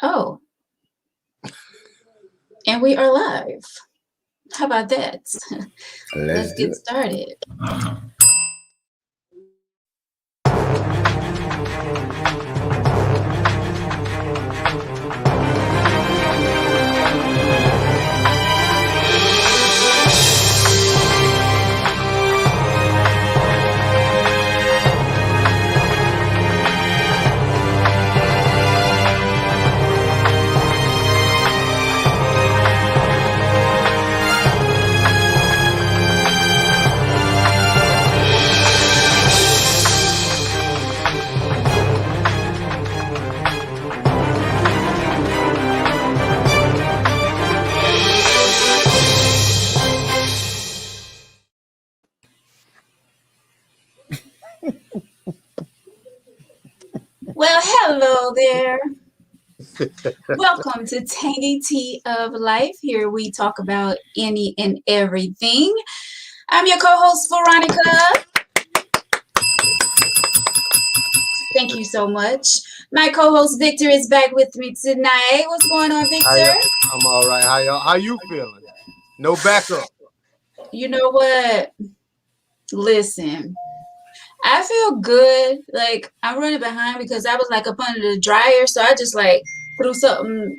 Oh, and we are live. How about that? Let's get started. Well, hello there. Welcome to Tangy Tea of Life. Here we talk about any and everything. I'm your co-host, Veronica. Thank you so much. My co-host, Victor, is back with me tonight. What's going on, Victor? I'm all right. How you feeling? No backup. You know what? Listen. I feel good. Like I'm running behind because I was like up under the dryer, so I just like threw something,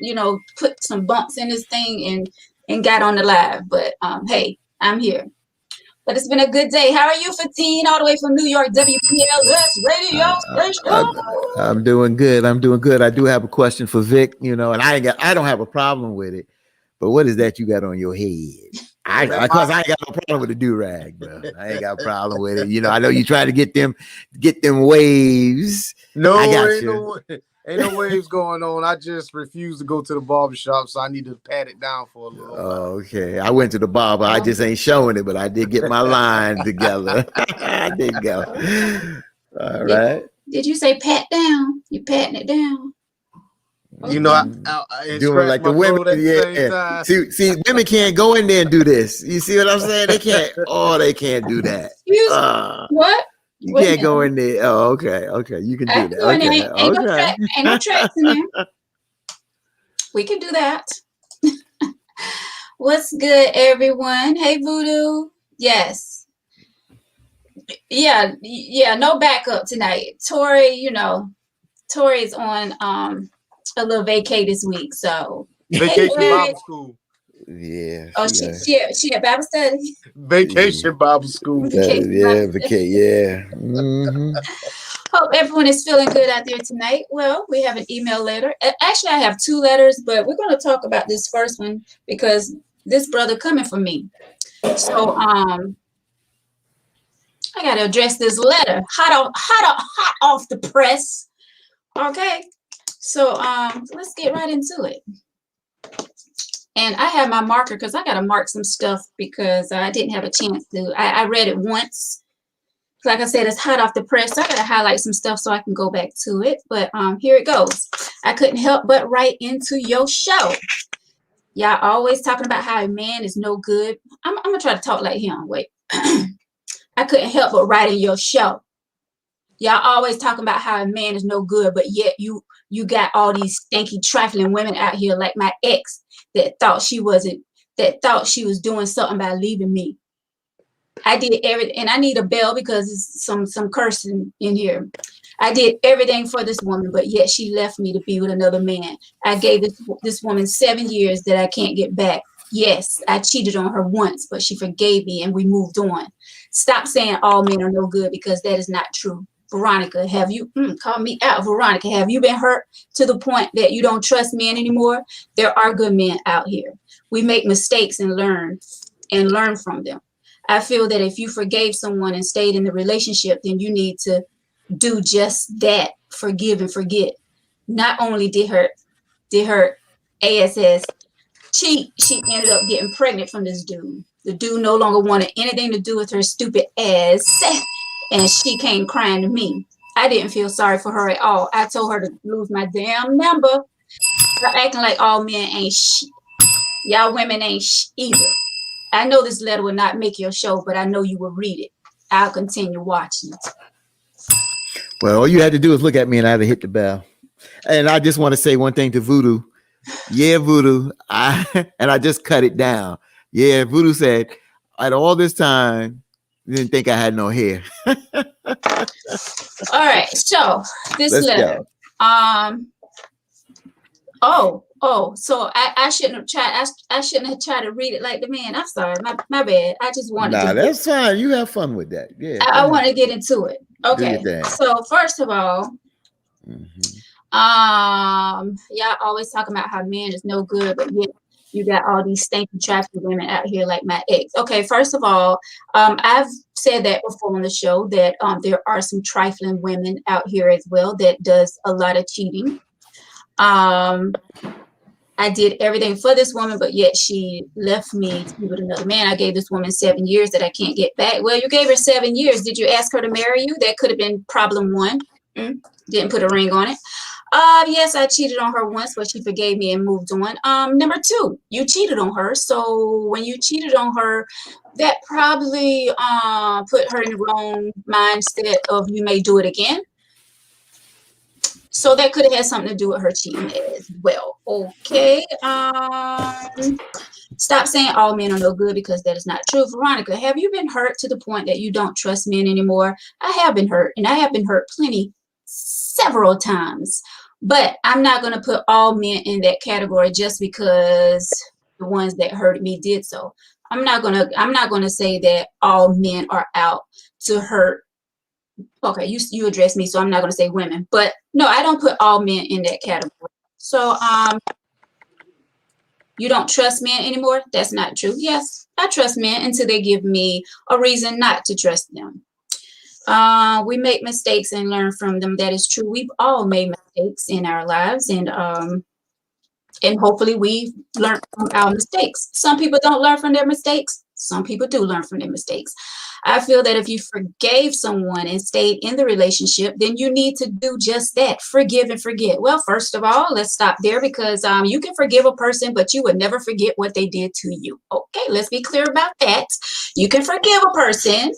put some bumps in this thing and got on the live. But hey, I'm here. But it's been a good day. How are you, Fatine, all the way from New York, WPLS radio station? I'm doing good. I do have a question for Vic, and I don't have a problem with it. But what is that you got on your head? Because I ain't got no problem with the do-rag, bro. I ain't got a problem with it. I know you try to get them waves. No, ain't no waves going on. I just refuse to go to the barbershop, so I need to pat it down for a little while. Okay. I went to the barber. I just ain't showing it, but I did get my line together. I did go. All right. Did you say pat down? You patting it down? I doing like the women. Yeah. See, women can't go in there and do this. You see what I'm saying? They can't. Oh, they can't do that. What? You can't go in there. Oh, okay. You can do that. Okay. Ain't no tracks in there. We can do that. What's good, everyone? Hey, Voodoo. Yes. Yeah. No backup tonight. Tori's on a little vacay this week, so vacation Bible school. Yeah. Oh, she at Bible study. Vacation Bible school. Yeah. Mm-hmm. Hope everyone is feeling good out there tonight. Well, we have an email letter. Actually, I have two letters, but we're going to talk about this first one because this brother coming from me. So, I got to address this letter hot off the press. Okay. So let's get right into it. And I have my marker because I got to mark some stuff because I didn't have a chance to. I read it once. Like I said, it's hot off the press. So I got to highlight some stuff so I can go back to it. But here it goes. I couldn't help but write into your show. Y'all always talking about how a man is no good. I'm going to try to talk like him. Wait. I couldn't help but write in your show. Y'all always talking about how a man is no good, but yet you got all these stanky, trifling women out here like my ex that thought she was doing something by leaving me. I did everything, and I need a bell because there's some cursing in here. I did everything for this woman, but yet she left me to be with another man. I gave this woman 7 years that I can't get back. Yes, I cheated on her once, but she forgave me and we moved on. Stop saying all men are no good because that is not true. Veronica, have you call me out? Veronica, have you been hurt to the point that you don't trust men anymore? There are good men out here. We make mistakes and learn from them. I feel that if you forgave someone and stayed in the relationship, then you need to do just that. Forgive and forget. Not only did her ass cheat, she ended up getting pregnant from this dude. The dude no longer wanted anything to do with her stupid ass. And she came crying to me. I didn't feel sorry for her at all. I told her to lose my damn number. Stop acting like all men ain't shit. Y'all women ain't either. I know this letter will not make your show, but I know you will read it. I'll continue watching it. Well, all you had to do is look at me and I'd have hit the bell. And I just want to say one thing to Voodoo. Yeah, Voodoo. I just cut it down. Yeah, Voodoo said, at all this time, didn't think I had no hair. All right, so this Let's letter. go. So I shouldn't have tried. I shouldn't have tried to read it like the man. I'm sorry, my bad. I just wanted Nah, to. that's fine. You have fun with that. Yeah. I want to get into it. Okay. Do your thing. So first of all, Mhm. y'all always talking about how men is no good, but yet you got all these stinky trafficking women out here like my ex. Okay, first of all, I've said that before on the show that there are some trifling women out here as well that does a lot of cheating. I did everything for this woman, but yet she left me to be with another man. I gave this woman 7 years that I can't get back. Well, you gave her 7 years. Did you ask her to marry you? That could have been problem one. Didn't put a ring on it. Yes, I cheated on her once, but she forgave me and moved on. Number two, you cheated on her. So when you cheated on her, that probably put her in the wrong mindset of you may do it again. So that could have had something to do with her cheating as well. Okay. Stop saying all men are no good because that is not true. Veronica, have you been hurt to the point that you don't trust men anymore? I have been hurt, and I have been hurt several times. But I'm not going to put all men in that category just because the ones that hurt me did so. I'm not going to say that all men are out to hurt. Okay, you addressed me, so I'm not going to say women. But no, I don't put all men in that category. So you don't trust men anymore? That's not true. Yes, I trust men until they give me a reason not to trust them. We make mistakes and learn from them. That is true. We've all made mistakes in our lives, and hopefully we learn from our mistakes. Some people don't learn from their mistakes. Some people do learn from their mistakes. I feel that if you forgave someone and stayed in the relationship, then you need to do just that. Forgive and forget. Well, first of all, let's stop there because you can forgive a person, but you would never forget what they did to you. Okay, let's be clear about that. You can forgive a person,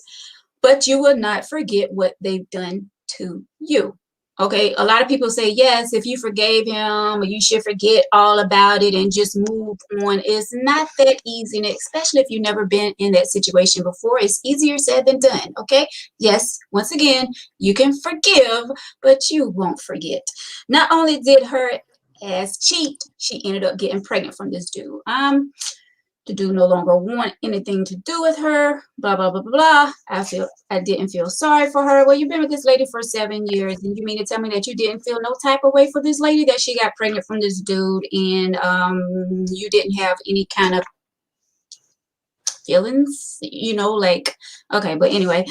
but you will not forget what they've done to you. Okay, a lot of people say, yes, if you forgave him, you should forget all about it and just move on. It's not that easy, and especially if you've never been in that situation before. It's easier said than done, okay? Yes, once again, you can forgive, but you won't forget. Not only did her ass cheat, she ended up getting pregnant from this dude. The dude no longer want anything to do with her, blah, blah, blah, blah, blah. I didn't feel sorry for her. Well, you've been with this lady for 7 years, and you mean to tell me that you didn't feel no type of way for this lady, that she got pregnant from this dude, and you didn't have any kind of feelings, like, okay, but anyway,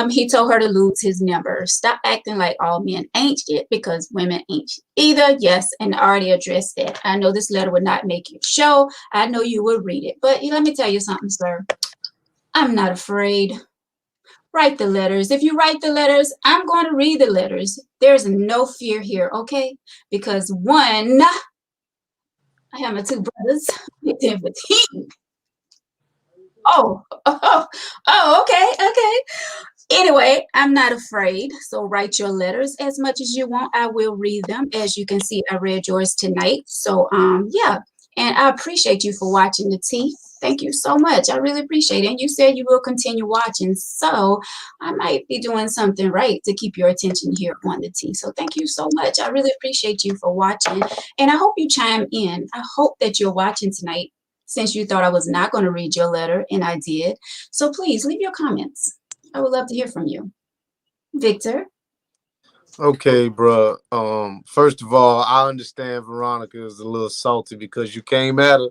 he told her to lose his number. Stop acting like all men ain't shit because women ain't shit either. Yes, and I already addressed that. I know this letter would not make you show. I know you would read it, but let me tell you something, sir. I'm not afraid. Write the letters. If you write the letters, I'm going to read the letters. There's no fear here, okay? Because one, I have my two brothers. Okay. Anyway, I'm not afraid. So write your letters as much as you want. I will read them. As you can see, I read yours tonight. So yeah. And I appreciate you for watching the tea. Thank you so much. I really appreciate it. And you said you will continue watching. So I might be doing something right to keep your attention here on the tea. So thank you so much. I really appreciate you for watching. And I hope you chime in. I hope that you're watching tonight since you thought I was not going to read your letter, and I did. So please leave your comments. I would love to hear from you. Victor? Okay, bro. First of all, I understand Veronica is a little salty because you came at her.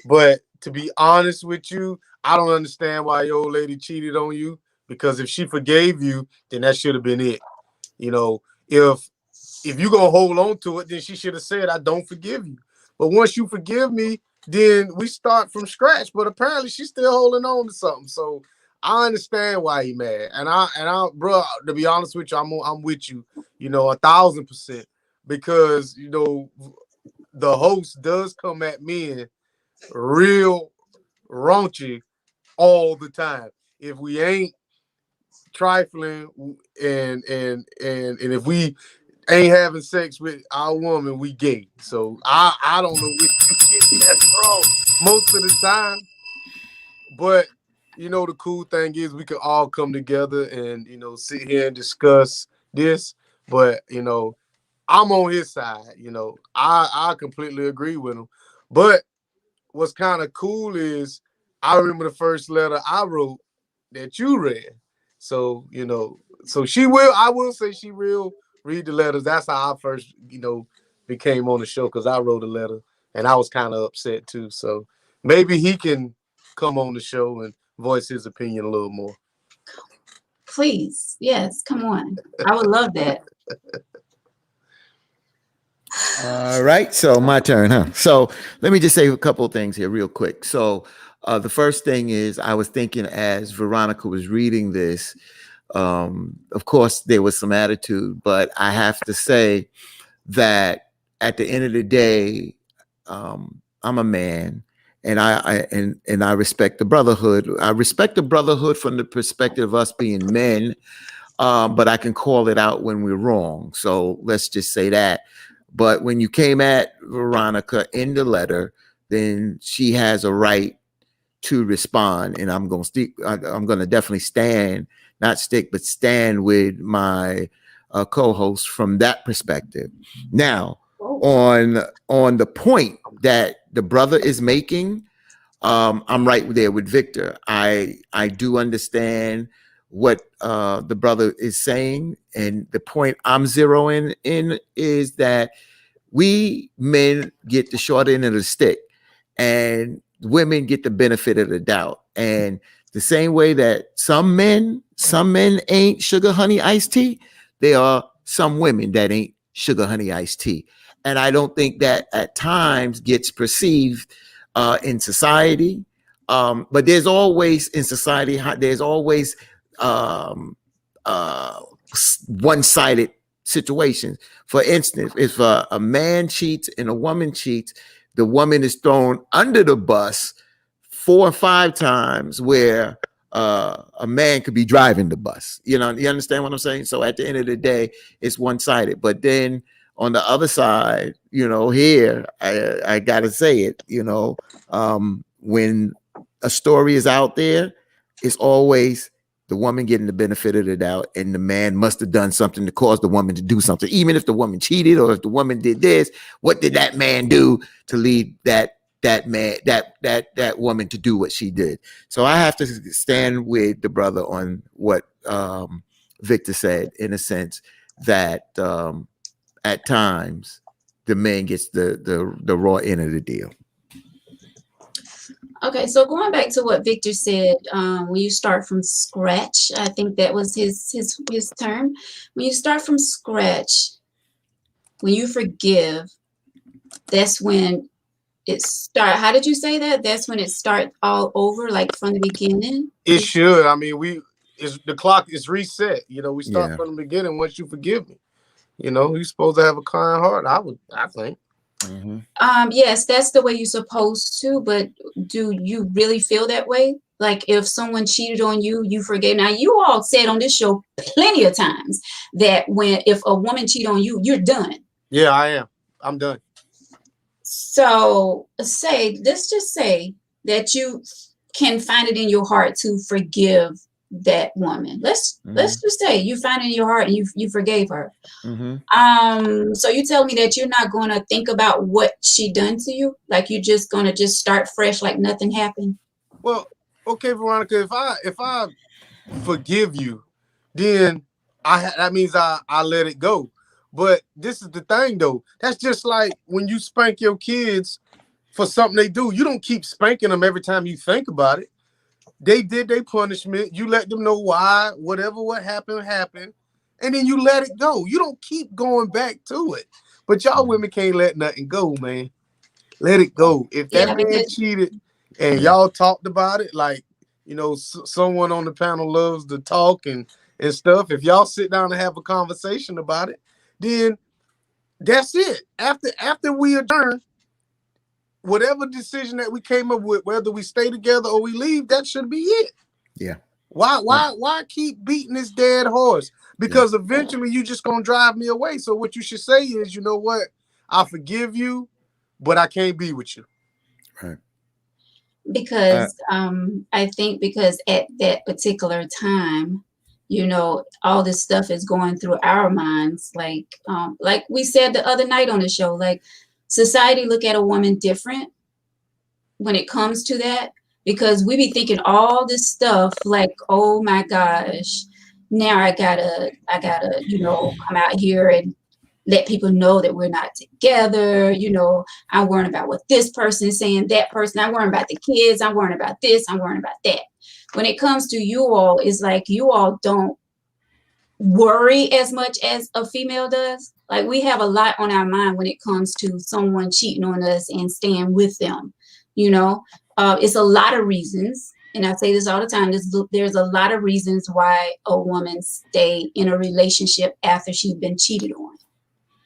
But to be honest with you, I don't understand why your old lady cheated on you. Because if she forgave you, then that should have been it. If you're gonna hold on to it, then she should have said, I don't forgive you. But once you forgive me, then we start from scratch. But apparently she's still holding on to something. So I understand why he mad. And I, bro, to be honest with you, I'm with you, 1,000%. Because the host does come at men real raunchy all the time. If we ain't trifling and if we ain't having sex with our woman, we gay. So I don't know where you get that from most of the time. But you know, the cool thing is we can all come together and sit here and discuss this. But I'm on his side. I completely agree with him. But what's kind of cool is I remember the first letter I wrote that you read. So, so I will say she will read the letters. That's how I first, became on the show because I wrote a letter and I was kind of upset too. So maybe he can come on the show and voice his opinion a little more. Please. Yes, come on. I would love that. All right, so my turn, huh? So let me just say a couple of things here real quick. So the first thing is I was thinking as Veronica was reading this, of course there was some attitude, but I have to say that at the end of the day, I'm a man, and I respect the brotherhood. I respect the brotherhood from the perspective of us being men, but I can call it out when we're wrong. So let's just say that. But when you came at Veronica in the letter, then she has a right to respond, and I'm going to definitely stand, not stick, but stand with my co-host from that perspective. Now, on the point that the brother is making, I'm right there with Victor. I do understand what the brother is saying, and the point I'm zeroing in is that we men get the short end of the stick, and women get the benefit of the doubt. And the same way that some men ain't sugar honey iced tea, there are some women that ain't sugar honey iced tea. And I don't think that at times gets perceived in society. But there's always in society, there's always um, uh, one-sided situations. For instance, if a man cheats and a woman cheats, the woman is thrown under the bus 4 or 5 times, where a man could be driving the bus. You understand what I'm saying? So at the end of the day, it's one-sided. But then on the other side, here, I gotta say it, when a story is out there, it's always the woman getting the benefit of the doubt, and the man must have done something to cause the woman to do something. Even if the woman cheated, or if the woman did this, what did that man do to lead that woman to do what she did? So I have to stand with the brother on what Victor said, in a sense that at times the man gets the raw end of the deal. Okay, so going back to what Victor said, when you start from scratch, I think that was his term. When you start from scratch, when you forgive, that's when it start. How did you say that? That's when it starts all over, like from the beginning. It should. I mean, the clock is reset. We start from the beginning once you forgive me. You're supposed to have a kind heart. I think. Mm-hmm. Yes, that's the way you're supposed to, but do you really feel that way? Like if someone cheated on you, you forgave. Now you all said on this show plenty of times that if a woman cheat on you, you're done. Yeah, I am. I'm done. So let's just say that you can find it in your heart to forgive that woman. Let's just say you find it in your heart and you forgave her. Mm-hmm. So you tell me that you're not going to think about what she done to you? Like you're just going to just start fresh like nothing happened? Well, okay, Veronica, if I forgive you, then that means I let it go. But this is the thing though. That's just like when you spank your kids for something they do. You don't keep spanking them every time you think about it. They did their punishment. You let them know why, what happened, and then you let it go. You don't keep going back to it. But y'all women can't let nothing go, man. Let it go. If that man cheated and y'all talked about it, like, someone on the panel loves to talk and stuff. If y'all sit down and have a conversation about it, then that's it. After we adjourn, whatever decision that we came up with, whether we stay together or we leave, that should be it. Yeah. Why keep beating this dead horse? Because eventually you just gonna drive me away. So what you should say is, you know what? I forgive you, but I can't be with you. Right. Because I think because at that particular time, you know, all this stuff is going through our minds. Like we said the other night on the show, like society look at a woman different when it comes to that, because we be thinking all this stuff like, oh my gosh, now I gotta, you know, come out here and let people know that we're not together. You know, I'm worrying about what this person is saying, that person, I'm worrying about the kids, I'm worrying about this, I'm worrying about that. When it comes to you all, it's like you all don't worry as much as a female does. Like we have a lot on our mind when it comes to someone cheating on us and staying with them. You know, it's a lot of reasons. And I say this all the time, there's a lot of reasons why a woman stay in a relationship after she's been cheated on.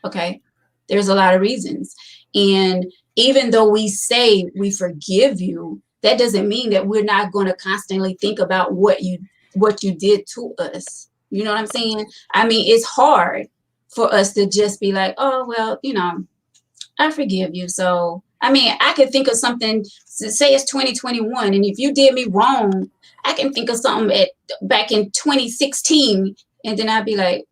Okay. There's a lot of reasons. And even though we say we forgive you, that doesn't mean that we're not going to constantly think about what you did to us. You know what I'm saying? I mean, it's hard for us to just be like, oh, well, you know, I forgive you. So, I mean, I could think of something, say it's 2021, and if you did me wrong, I can think of something back in 2016. And then I'd be like,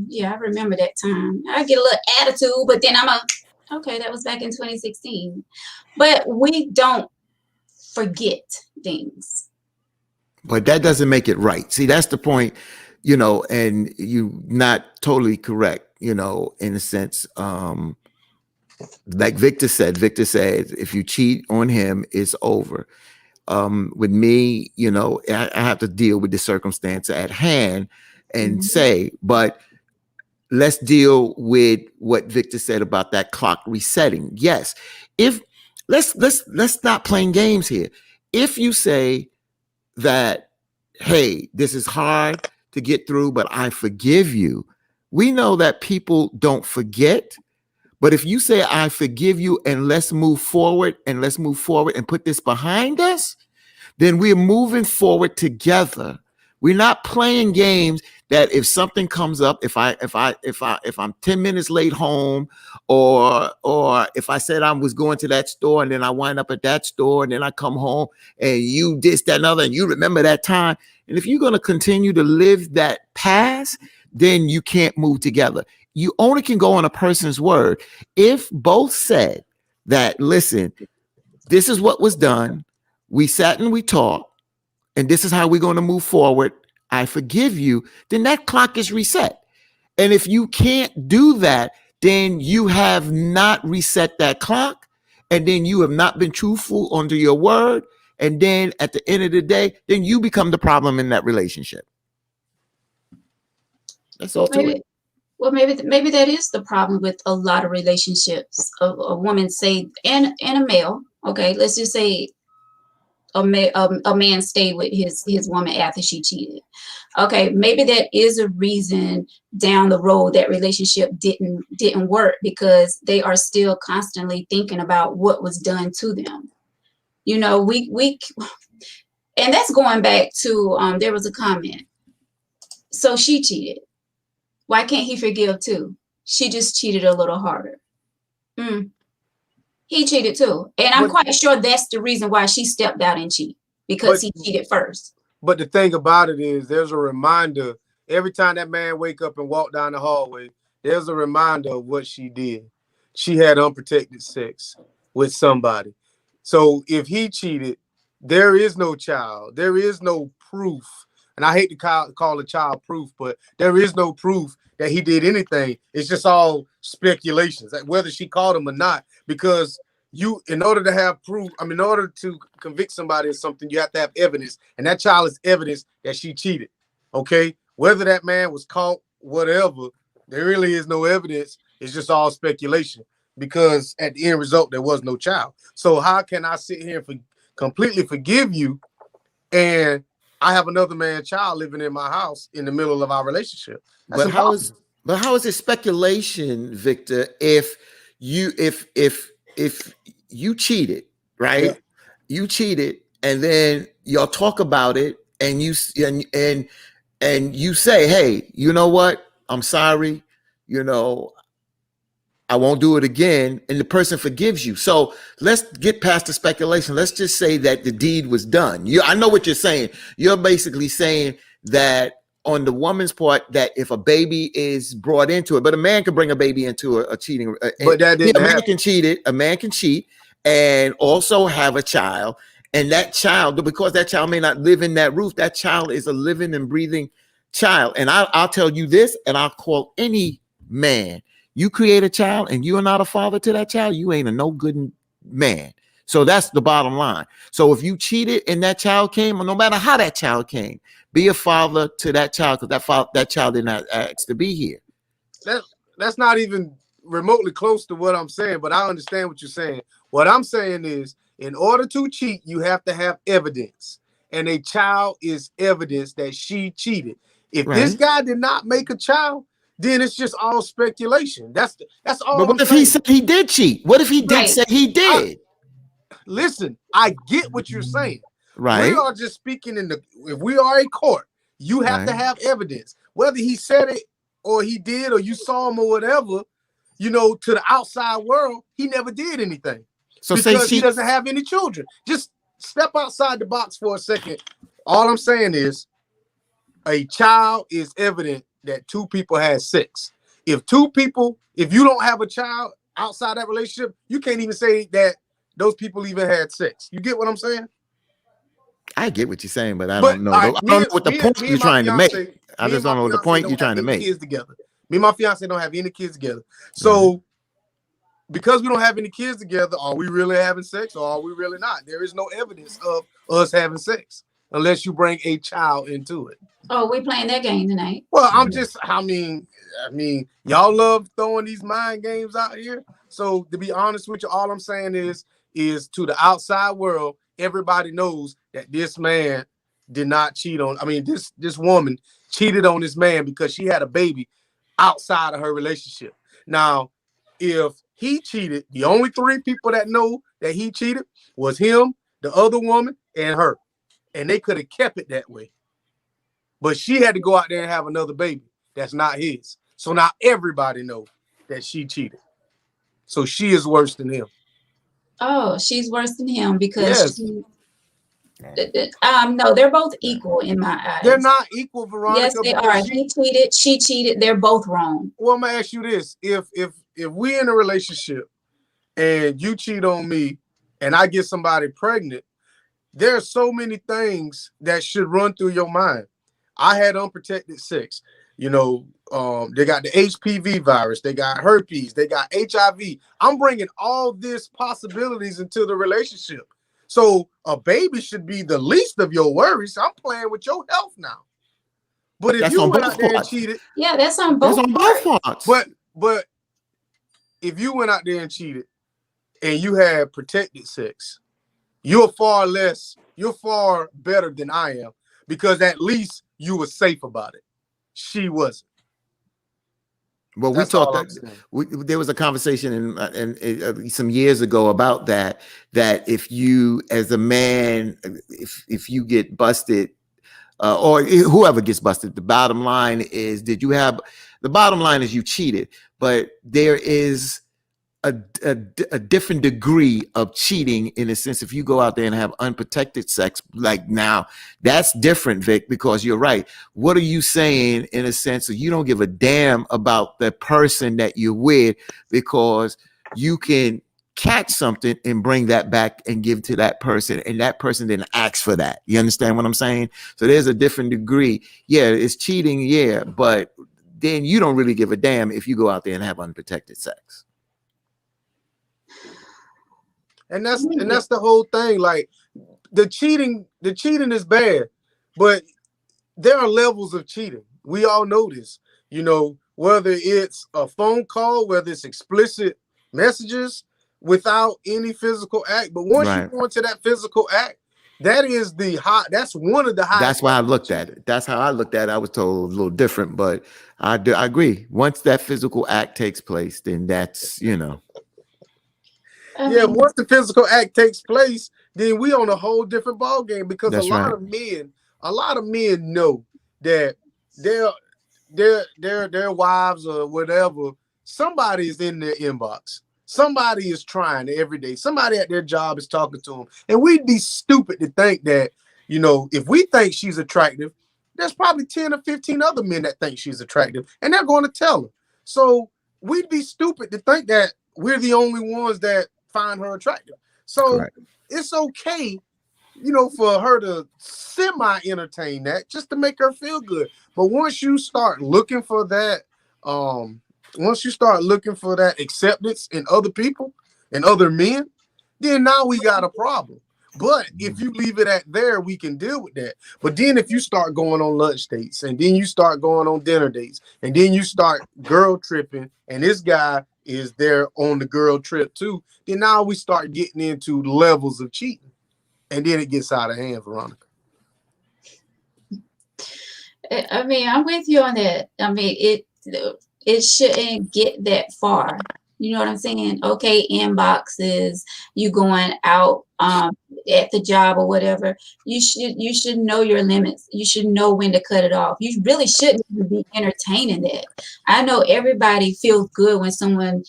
yeah, I remember that time. I get a little attitude, but then okay, that was back in 2016. But we don't forget things. But that doesn't make it right. See, that's the point, you know, and you not totally correct, you know, in a sense. Like Victor said, if you cheat on him, it's over. With me, you know, I have to deal with the circumstance at hand and say, but let's deal with what Victor said about that clock resetting. Yes. If let's not playing games here. If you say that, hey, this is hard to get through, but I forgive you. We know that people don't forget. But if you say, I forgive you and let's move forward and put this behind us, then we're moving forward together. We're not playing games that if something comes up, if I'm 10 minutes late home, or if I said I was going to that store and then I wind up at that store and then I come home and you this, that, and other, and you remember that time. And if you're going to continue to live that past, then you can't move together. You only can go on a person's word. If both said that, listen, this is what was done, we sat and we talked, and this is how we're going to move forward, I forgive you, then that clock is reset. And if you can't do that, then you have not reset that clock, and then you have not been truthful unto your word. And then at the end of the day, then you become the problem in that relationship. That's all to it. Well, maybe that is the problem with a lot of relationships. A woman say, and a male. Okay, let's just say a man stayed with his woman after she cheated. Okay, maybe that is a reason down the road that relationship didn't work, because they are still constantly thinking about what was done to them. You know, we and that's going back to there was a comment. So she cheated. Why can't he forgive too? She just cheated a little harder. He cheated too. And I'm quite sure that's the reason why she stepped out and cheated, because he cheated first. But the thing about it is, there's a reminder every time that man wake up and walk down the hallway. There's a reminder of what she did. She had unprotected sex with somebody. So if he cheated, there is no child. There is no proof. And I hate to call a child proof, but there is no proof that he did anything. It's just all speculations, like whether she caught him or not. Because in order to have proof, in order to convict somebody of something, you have to have evidence. And that child is evidence that she cheated. Okay? Whether that man was caught, whatever, there really is no evidence. It's just all speculation. Because at the end result, there was no child. So how can I sit here and completely forgive you, and I have another man's child living in my house in the middle of our relationship? But how is it speculation, Victor, if you cheated, right? Yeah. You cheated, and then y'all talk about it, and and you say, hey, you know what? I'm sorry. You know, I won't do it again. And the person forgives you. So let's get past the speculation. Let's just say that the deed was done. I know what you're saying. You're basically saying that on the woman's part, that if a baby is brought into it, but a man can bring a baby into a cheating. But that didn't a man happen. can cheat it. A man can cheat and also have a child. And that child, because that child may not live in that roof, that child is a living and breathing child. And I'll tell you this, and I'll call any man. You create a child and you're not a father to that child, you ain't a no good man. So that's the bottom line. So if you cheated and that child came, or no matter how that child came, be a father to that child, because that child did not ask to be here. That's not even remotely close to what I'm saying, but I understand what you're saying. What I'm saying is, in order to cheat, you have to have evidence. And a child is evidence that she cheated. If this guy did not make a child, then it's just all speculation. That's all. But what if he said he did cheat? What if he did say he did? Listen, I get what you're saying. Right. We are just speaking if we are a court, you have to have evidence. Whether he said it or he did, or you saw him or whatever, you know, to the outside world, he never did anything. So because he doesn't have any children. Just step outside the box for a second. All I'm saying is a child is evident that two people had sex. If you don't have a child outside that relationship, you can't even say that those people even had sex. You get what I'm saying? I get what you're saying, but I don't know. I don't know what the point you're trying to make. I just don't know the point you're trying to make. Kids together. Me and my fiance don't have any kids together. So because we don't have any kids together, are we really having sex or are we really not? There is no evidence of us having sex unless you bring a child into it. Oh, we playing that game tonight. Well, I mean, y'all love throwing these mind games out here. So to be honest with you, all I'm saying is to the outside world, everybody knows that this man did not cheat on. I mean, this woman cheated on this man because she had a baby outside of her relationship. Now, if he cheated, the only three people that know that he cheated was him, the other woman, and her. And they could have kept it that way. But she had to go out there and have another baby that's not his. So now everybody knows that she cheated. So she is worse than him. Oh, she's worse than him because no, they're both equal in my eyes. They're not equal, Veronica. Yes, they are. He cheated, she cheated. They're both wrong. Well, I'm gonna ask you this: if we in a relationship and you cheat on me and I get somebody pregnant, there are so many things that should run through your mind. I had unprotected sex. You know, they got the HPV virus, they got herpes, they got HIV. I'm bringing all these possibilities into the relationship. So a baby should be the least of your worries. I'm playing with your health now. But if you went out there and cheated, that's on both parts. But if you went out there and cheated and you had protected sex, you're far better than I am, because at least you were safe about it. She wasn't. Well, we talked that there was a conversation in some years ago about that if you, as a man, if you get busted, or whoever gets busted, the bottom line is you cheated, but there is a different degree of cheating, in a sense. If you go out there and have unprotected sex, like, now that's different, Vic, because you're right. What are you saying, in a sense, that you don't give a damn about the person that you're with, because you can catch something and bring that back and give to that person, and that person didn't ask for that? You understand what I'm saying? So there's a different degree. Yeah, it's cheating, yeah, but then you don't really give a damn if you go out there and have unprotected sex. And that's the whole thing. Like, the cheating is bad, but there are levels of cheating. We all know this. You know, whether it's a phone call, whether it's explicit messages without any physical act. But once you go into that physical act, that's one of the highest. That's why I looked at it. That's how I looked at it. I was told a little different, but I agree. Once that physical act takes place, then that's, you know. Once the physical act takes place, then we on a whole different ball game, because a lot of men a lot of men know that their wives or whatever, somebody is in their inbox. Somebody is trying every day. Somebody at their job is talking to them. And we'd be stupid to think that, if we think she's attractive, there's probably 10 or 15 other men that think she's attractive, and they're going to tell her. So we'd be stupid to think that we're the only ones that find her attractive. So Correct. It's okay, for her to semi-entertain that just to make her feel good. But once you start looking for that, acceptance in other people and other men, then now we got a problem. But if you leave it at there, we can deal with that. But then if you start going on lunch dates, and then you start going on dinner dates, and then you start girl tripping, and this guy is there on the girl trip too, then now we start getting into levels of cheating. And then it gets out of hand, Veronica. I mean, I'm with you on that. I mean, it shouldn't get that far. You know what I'm saying? Okay, inboxes, you going out at the job or whatever. You should know your limits. You should know when to cut it off. You really shouldn't even be entertaining that. I know everybody feels good when someone,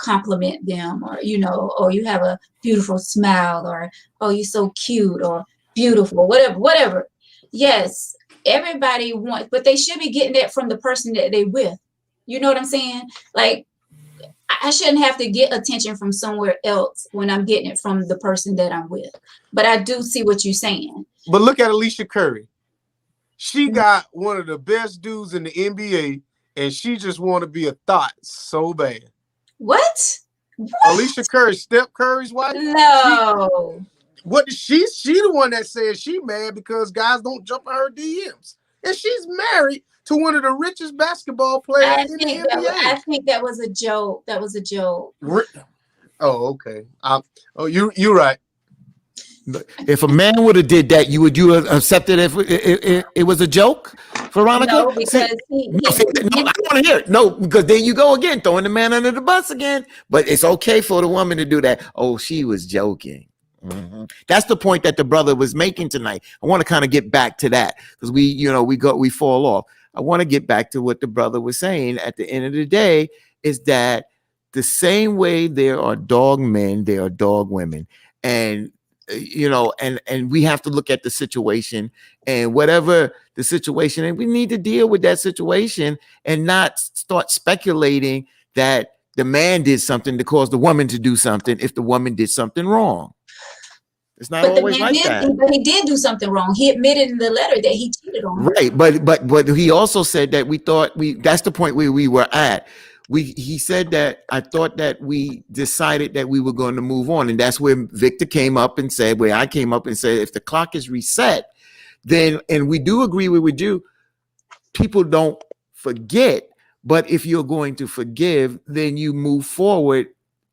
compliment them, or or you have a beautiful smile, or oh, you're so cute or beautiful, whatever. Yes, everybody wants, but they should be getting that from the person that they with. You know what I'm saying? Like, I shouldn't have to get attention from somewhere else when I'm getting it from the person that I'm with. But I do see what you're saying. But look at Alicia Curry. She got one of the best dudes in the NBA, and she just want to be a thought so bad. What? Alicia Curry, Steph Curry's wife? No. She the one that says she mad because guys don't jump in her DMs. And she's married to one of the richest basketball players in the NBA. I think that was a joke. That was a joke. Oh, okay. You're right. If a man would have did that, would you have accepted if it was a joke, Veronica? No, because I don't want to hear it. No, because there you go again, throwing the man under the bus again. But it's okay for the woman to do that. Oh, she was joking. Mm-hmm. That's the point that the brother was making tonight. I want to kind of get back to that because we fall off. I want to get back to what the brother was saying. At the end of the day, is that the same way there are dog men, there are dog women, and and we have to look at the situation and whatever the situation, and we need to deal with that situation and not start speculating that the man did something to cause the woman to do something if the woman did something wrong. It's not always like that. But he did do something wrong. He admitted in the letter that he cheated on her. Right, but he also said that that's the point where we were at. He said that I thought that we decided that we were going to move on, and that's where Victor came up and said, where I came up and said, if the clock is reset, then, and we do agree with you, people don't forget, but if you're going to forgive, then you move forward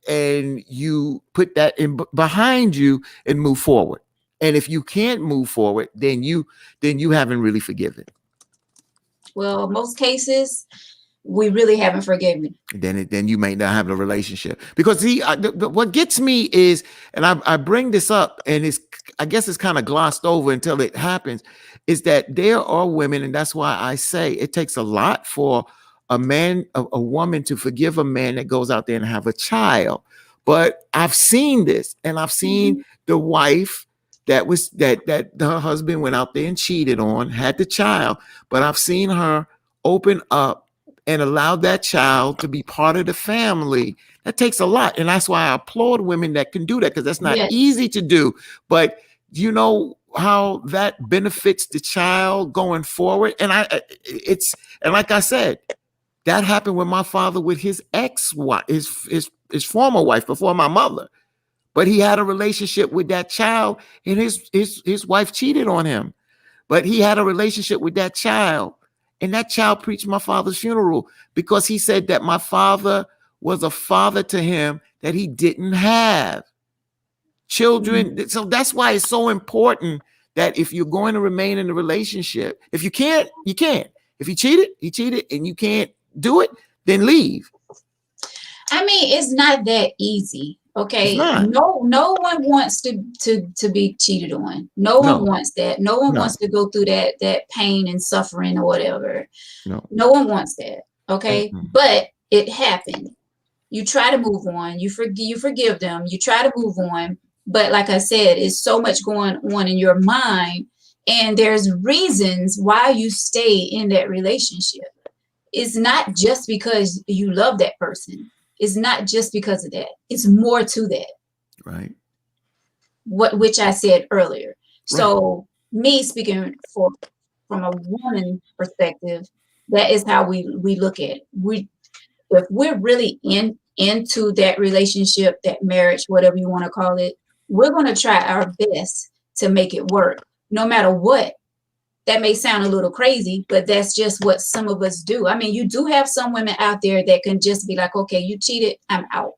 and you put that in behind you and move forward. And if you can't move forward, then you haven't really forgiven. Well, most cases, we really haven't forgiven. Then you may not have a relationship, because what gets me is, and I bring this up, and I guess it's kind of glossed over until it happens, is that there are women, and that's why I say it takes a lot for a woman to forgive a man that goes out there and have a child. But I've seen this, and I've seen the wife that her husband went out there and cheated on, had the child, but I've seen her open up and allow that child to be part of the family. That takes a lot. And that's why I applaud women that can do that, because that's not easy to do. But you know how that benefits the child going forward. And like I said, that happened with my father with his ex-wife, his former wife before my mother. But he had a relationship with that child, and his wife cheated on him. But he had a relationship with that child, and that child preached my father's funeral because he said that my father was a father to him that he didn't have children. Mm-hmm. So that's why it's so important that if you're going to remain in a relationship, if you can't, you can't. If he cheated, and you can't do it, then leave. I mean, it's not that easy. Okay, not. no one wants to be cheated on. No one wants that. No one wants to go through that pain and suffering or whatever. No one wants that. Okay, but it happened. You try to move on. You forgive them. You try to move on. But like I said, it's so much going on in your mind, and there's reasons why you stay in that relationship. It's not just because you love that person. It's not just because of that. It's more to that. Right. Which I said earlier. So me speaking from a woman perspective, that is how we look at it. If we're really into that relationship, that marriage, whatever you want to call it, we're going to try our best to make it work, no matter what. That may sound a little crazy, but that's just what some of us do. I mean, you do have some women out there that can just be like, okay, you cheated, I'm out.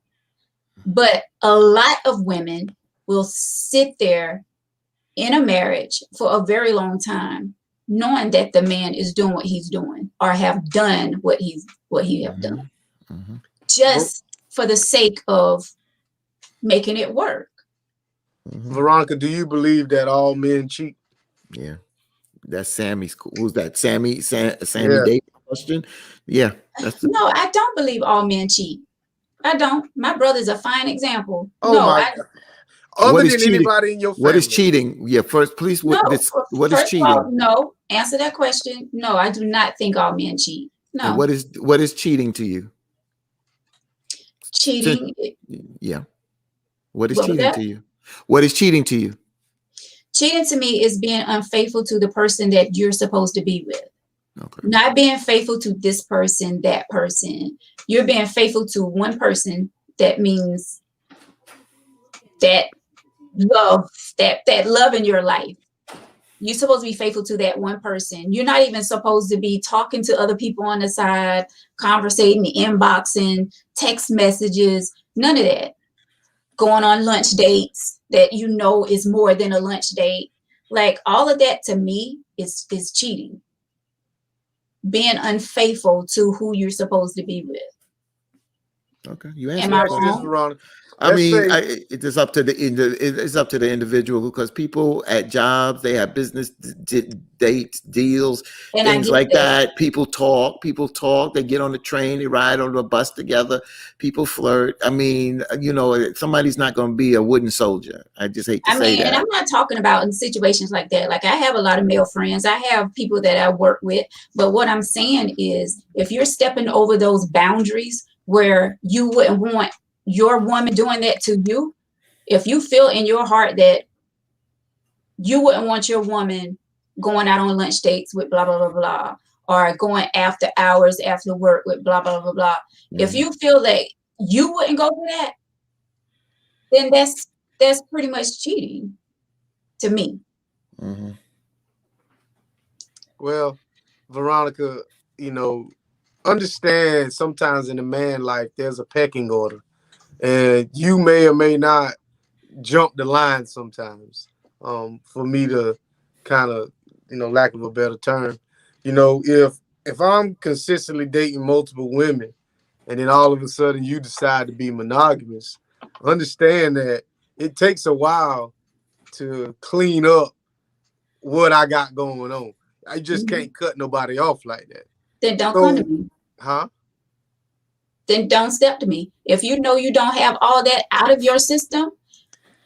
But a lot of women will sit there in a marriage for a very long time, knowing that the man is doing what he's doing or have done what he have done, just for the sake of making it work. Veronica, do you believe that all men cheat? Yeah. That's Sammy's. Who's that? Sammy Yeah. Davis question. Yeah. No, I don't believe all men cheat. I don't. My brother's a fine example. Oh no, my God. Other than cheating? Anybody in your family. What is cheating? Yeah, first, please. What is cheating? All, no, answer that question. No, I do not think all men cheat. No. And what is cheating to you? Cheating. Yeah. What is cheating to you? What is cheating to you? Cheating to me is being unfaithful to the person that you're supposed to be with. Okay. Not being faithful to this person, that person. You're being faithful to one person. That means that love, that love in your life. You're supposed to be faithful to that one person. You're not even supposed to be talking to other people on the side, conversating, inboxing, text messages, none of that. Going on lunch dates that you know is more than a lunch date. Like all of that to me is cheating. Being unfaithful to who you're supposed to be with. Okay, you answered. Am I wrong? I mean, it's up to the individual, because people at jobs, they have business dates, deals, and things like that. People talk. They get on the train, they ride on the bus together. People flirt. I mean, somebody's not going to be a wooden soldier. I just hate to say that. And I'm not talking about in situations like that. Like I have a lot of male friends. I have people that I work with. But what I'm saying is, if you're stepping over those boundaries where you wouldn't want your woman doing that to you, if you feel in your heart that you wouldn't want your woman going out on lunch dates with blah, blah, blah, blah, or going after hours after work with blah, blah, blah, blah. If you feel that you wouldn't go for that, then that's pretty much cheating to me. Well, Veronica, understand sometimes in a man life, there's a pecking order. And you may or may not jump the line sometimes. For me to kind of, lack of a better term, if I'm consistently dating multiple women, and then all of a sudden you decide to be monogamous, understand that it takes a while to clean up what I got going on. I just can't cut nobody off like that. Then don't come to me. Huh? Then don't step to me. If you know you don't have all that out of your system,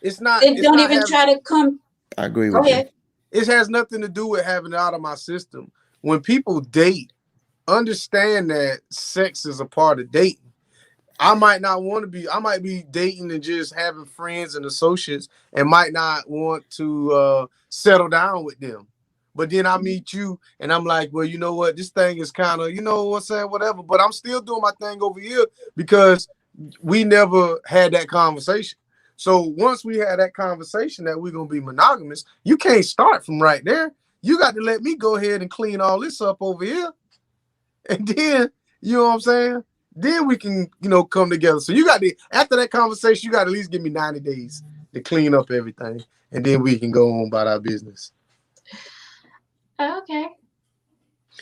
then don't even try to come. I agree with you. It has nothing to do with having it out of my system. When people date, understand that sex is a part of dating. I might be dating and just having friends and associates and might not want to settle down with them. But then I meet you and I'm like, well, you know what? This thing is kind of, whatever. But I'm still doing my thing over here because we never had that conversation. So once we had that conversation that we're going to be monogamous, you can't start from right there. You got to let me go ahead and clean all this up over here. And then, you know what I'm saying? Then we can, come together. So after that conversation, you got to at least give me 90 days to clean up everything. And then we can go on about our business. Okay.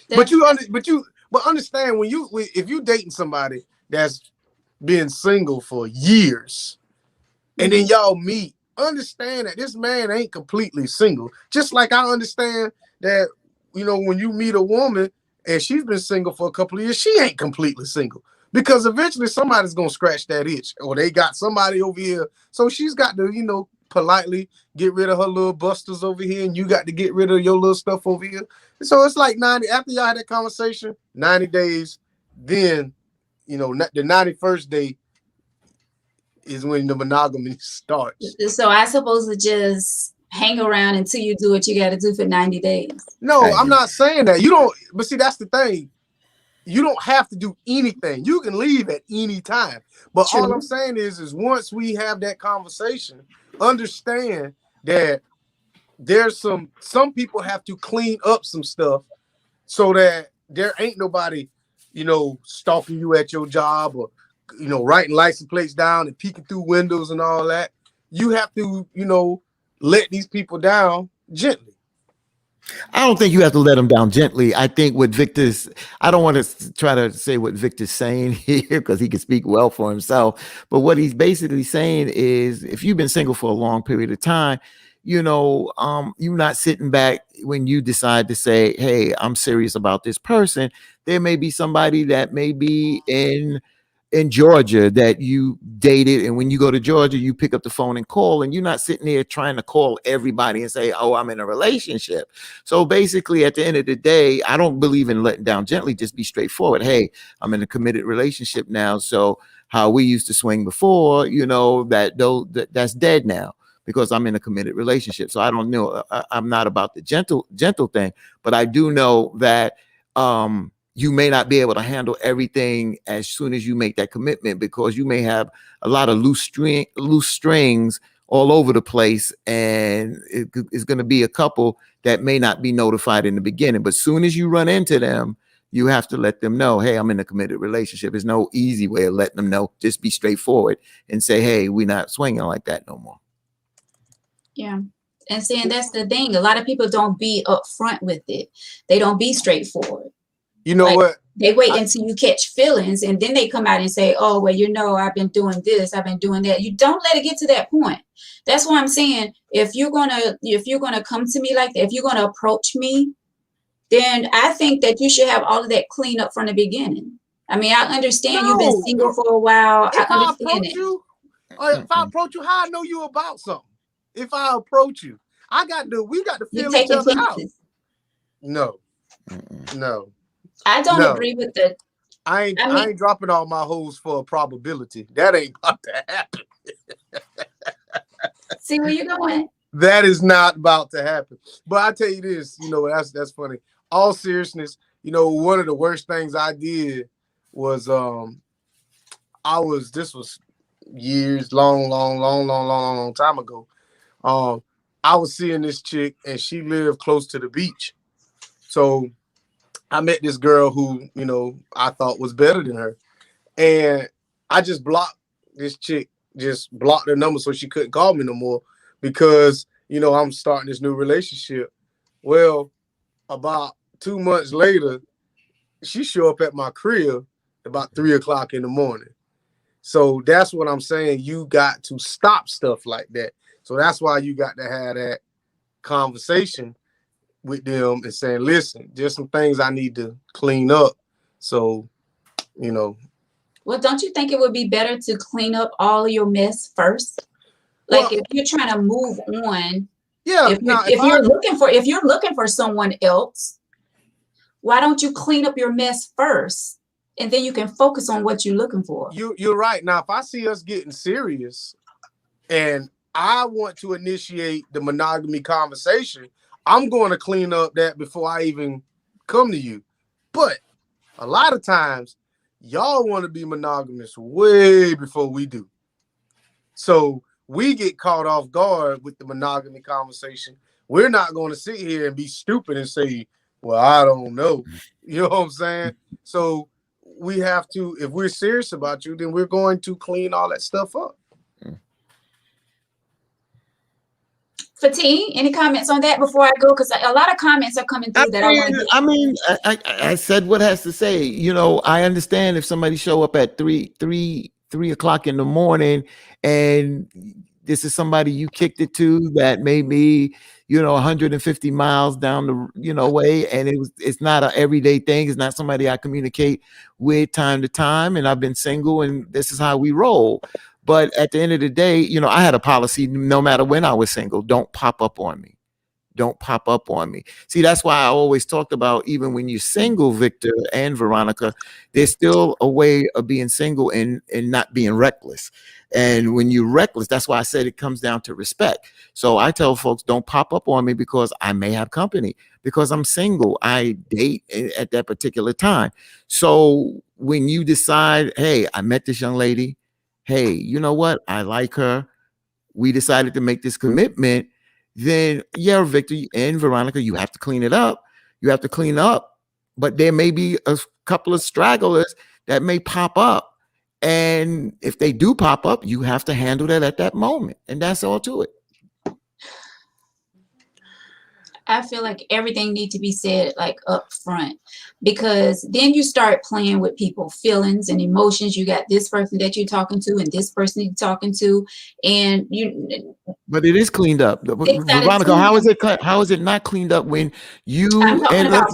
But understand if you dating somebody that's been single for years, and then y'all meet. Understand that this man ain't completely single. Just like I understand that, when you meet a woman and she's been single for a couple of years, she ain't completely single. Because eventually somebody's going to scratch that itch, or they got somebody over here. So she's got to, politely get rid of her little busters over here, and you got to get rid of your little stuff over here. So it's like 90, after y'all had that conversation, 90 days, then, the 91st day is when the monogamy starts. So I suppose to just hang around until you do what you got to do for 90 days. No, I'm not saying that. You don't, but see, that's the thing. You don't have to do anything. You can leave at any time. But all I'm saying is once we have that conversation, understand that there's some people have to clean up some stuff so that there ain't nobody, stalking you at your job, or, writing license plates down and peeking through windows and all that. You have to, let these people down gently. I don't think you have to let them down gently. I think what Victor's, I don't want to try to say what Victor's saying here because he can speak well for himself. But what he's basically saying is if you've been single for a long period of time, you're not sitting back when you decide to say, hey, I'm serious about this person. There may be somebody that may be in Georgia that you dated, and when you go to Georgia, you pick up the phone and call, and you're not sitting there trying to call everybody and say, oh, I'm in a relationship. So basically, at the end of the day, I don't believe in letting down gently. Just be straightforward. Hey, I'm in a committed relationship now. So how we used to swing before, that's dead now because I'm in a committed relationship. So I don't know. I'm not about the gentle thing, but I do know that you may not be able to handle everything as soon as you make that commitment because you may have a lot of loose strings all over the place, and it's going to be a couple that may not be notified in the beginning. But soon as you run into them, you have to let them know, hey, I'm in a committed relationship. There's no easy way of letting them know. Just be straightforward and say, hey, we're not swinging like that no more. Yeah. And saying that's the thing. A lot of people don't be upfront with it. They don't be straightforward. You know what? They wait until you catch feelings, and then they come out and say, oh, well, I've been doing this, I've been doing that. You don't let it get to that point. That's why I'm saying, if you're gonna come to me like that, if you're gonna approach me, then I think that you should have all of that clean up from the beginning. I mean, I understand you've been single for a while. I understand it. If I approach you, how I know you about something? If I approach you, we got to feel each other out. No. I don't agree with the. I ain't dropping all my hoes for a probability. That ain't about to happen. See where you're going? That is not about to happen. But I tell you this, that's funny. All seriousness, one of the worst things I did was this was years, long time ago. I was seeing this chick and she lived close to the beach. So I met this girl who, I thought was better than her. And I just blocked this chick, just blocked her number so she couldn't call me no more because, I'm starting this new relationship. Well, about 2 months later, she showed up at my crib about 3 o'clock in the morning. So that's what I'm saying. You got to stop stuff like that. So that's why you got to have that conversation with them and saying, listen, there's some things I need to clean up. So, Well, don't you think it would be better to clean up all of your mess first? Like if you're trying to move on, if you're looking for someone else, why don't you clean up your mess first? And then you can focus on what you're looking for. You're right. Now, if I see us getting serious and I want to initiate the monogamy conversation, I'm going to clean up that before I even come to you. But a lot of times, y'all want to be monogamous way before we do. So we get caught off guard with the monogamy conversation. We're not going to sit here and be stupid and say, well, I don't know. You know what I'm saying? So we have to, if we're serious about you, then we're going to clean all that stuff up. Fatih, any comments on that before I go? Because a lot of comments are coming through I said what has to say. I understand if somebody show up at 3 3 o'clock in the morning, and this is somebody you kicked it to that may be, 150 miles down the, way. And it's not an everyday thing. It's not somebody I communicate with time to time. And I've been single, and this is how we roll. But at the end of the day, I had a policy, no matter when I was single, don't pop up on me. Don't pop up on me. See, that's why I always talked about, even when you're single, Victor and Veronica, there's still a way of being single and not being reckless. And when you're reckless, that's why I said it comes down to respect. So I tell folks, don't pop up on me because I may have company, because I'm single. I date at that particular time. So when you decide, hey, I met this young lady, hey, you know what? I like her. We decided to make this commitment. Then, yeah, Victor and Veronica, you have to clean it up. You have to clean up. But there may be a couple of stragglers that may pop up. And if they do pop up, you have to handle that at that moment. And that's all to it. I feel like everything needs to be said like up front, because then you start playing with people's feelings and emotions. You got this person that you're talking to and this person you're talking to, and but it is cleaned up. Veronica, how is it not cleaned up when you I'm talking about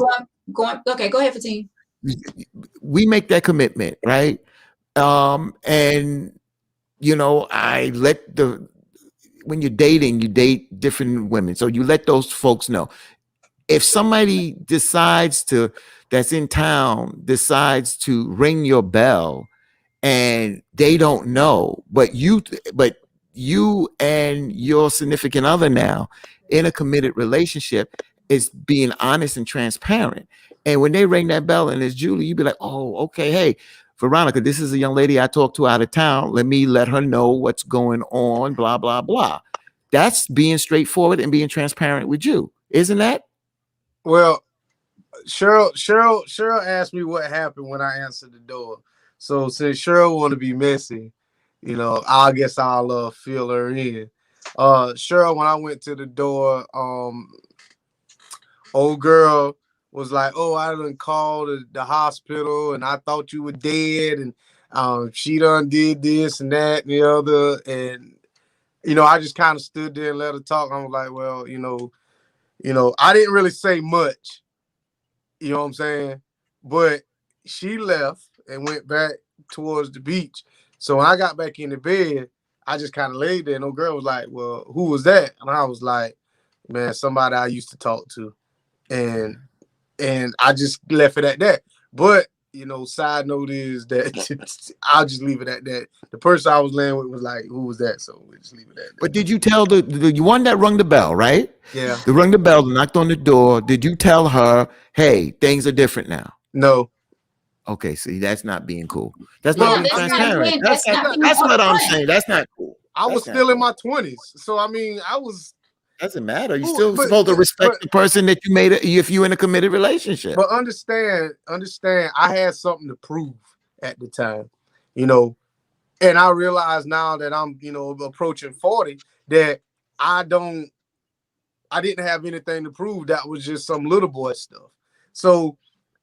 going okay, go ahead, Fatim. We make that commitment, right? And I let when you're dating, you date different women. So you let those folks know. If somebody that's in town, decides to ring your bell and they don't know, but you and your significant other now in a committed relationship is being honest and transparent. And when they ring that bell and it's Julie, you be like, oh, okay, hey, Veronica, this is a young lady I talked to out of town. Let her know what's going on, blah, blah, blah. That's being straightforward and being transparent with you, isn't that? Well, Cheryl asked me what happened when I answered the door. So since Cheryl want to be messy, I guess I'll fill her in. Cheryl, when I went to the door, old girl was like, "Oh, I done called the hospital, and I thought you were dead, and she done did this and that and the other." And I just kind of stood there and let her talk. I was like, "Well, I didn't really say much, you know what I'm saying?" But she left and went back towards the beach. So when I got back in the bed, I just kind of laid there, and old girl was like, "Well, who was that?" And I was like, "Man, somebody I used to talk to," and I just left it at that. But side note is that I'll just leave it at that. The person I was laying with was like, "Who was that?" So we just leave it at that. But did you tell the one that rung the bell, right? Yeah. The rung the bell, knocked on the door. Did you tell her, hey, things are different now? No. Okay, see, that's not being cool. That's not being transparent. That's what I'm saying. That's not cool. I was still in my 20s. So, I mean, I was... Doesn't matter. You're still supposed to respect the person that you made if you're in a committed relationship. But understand, I had something to prove at the time, and I realize now that I'm, approaching 40, that I didn't have anything to prove. That was just some little boy stuff. So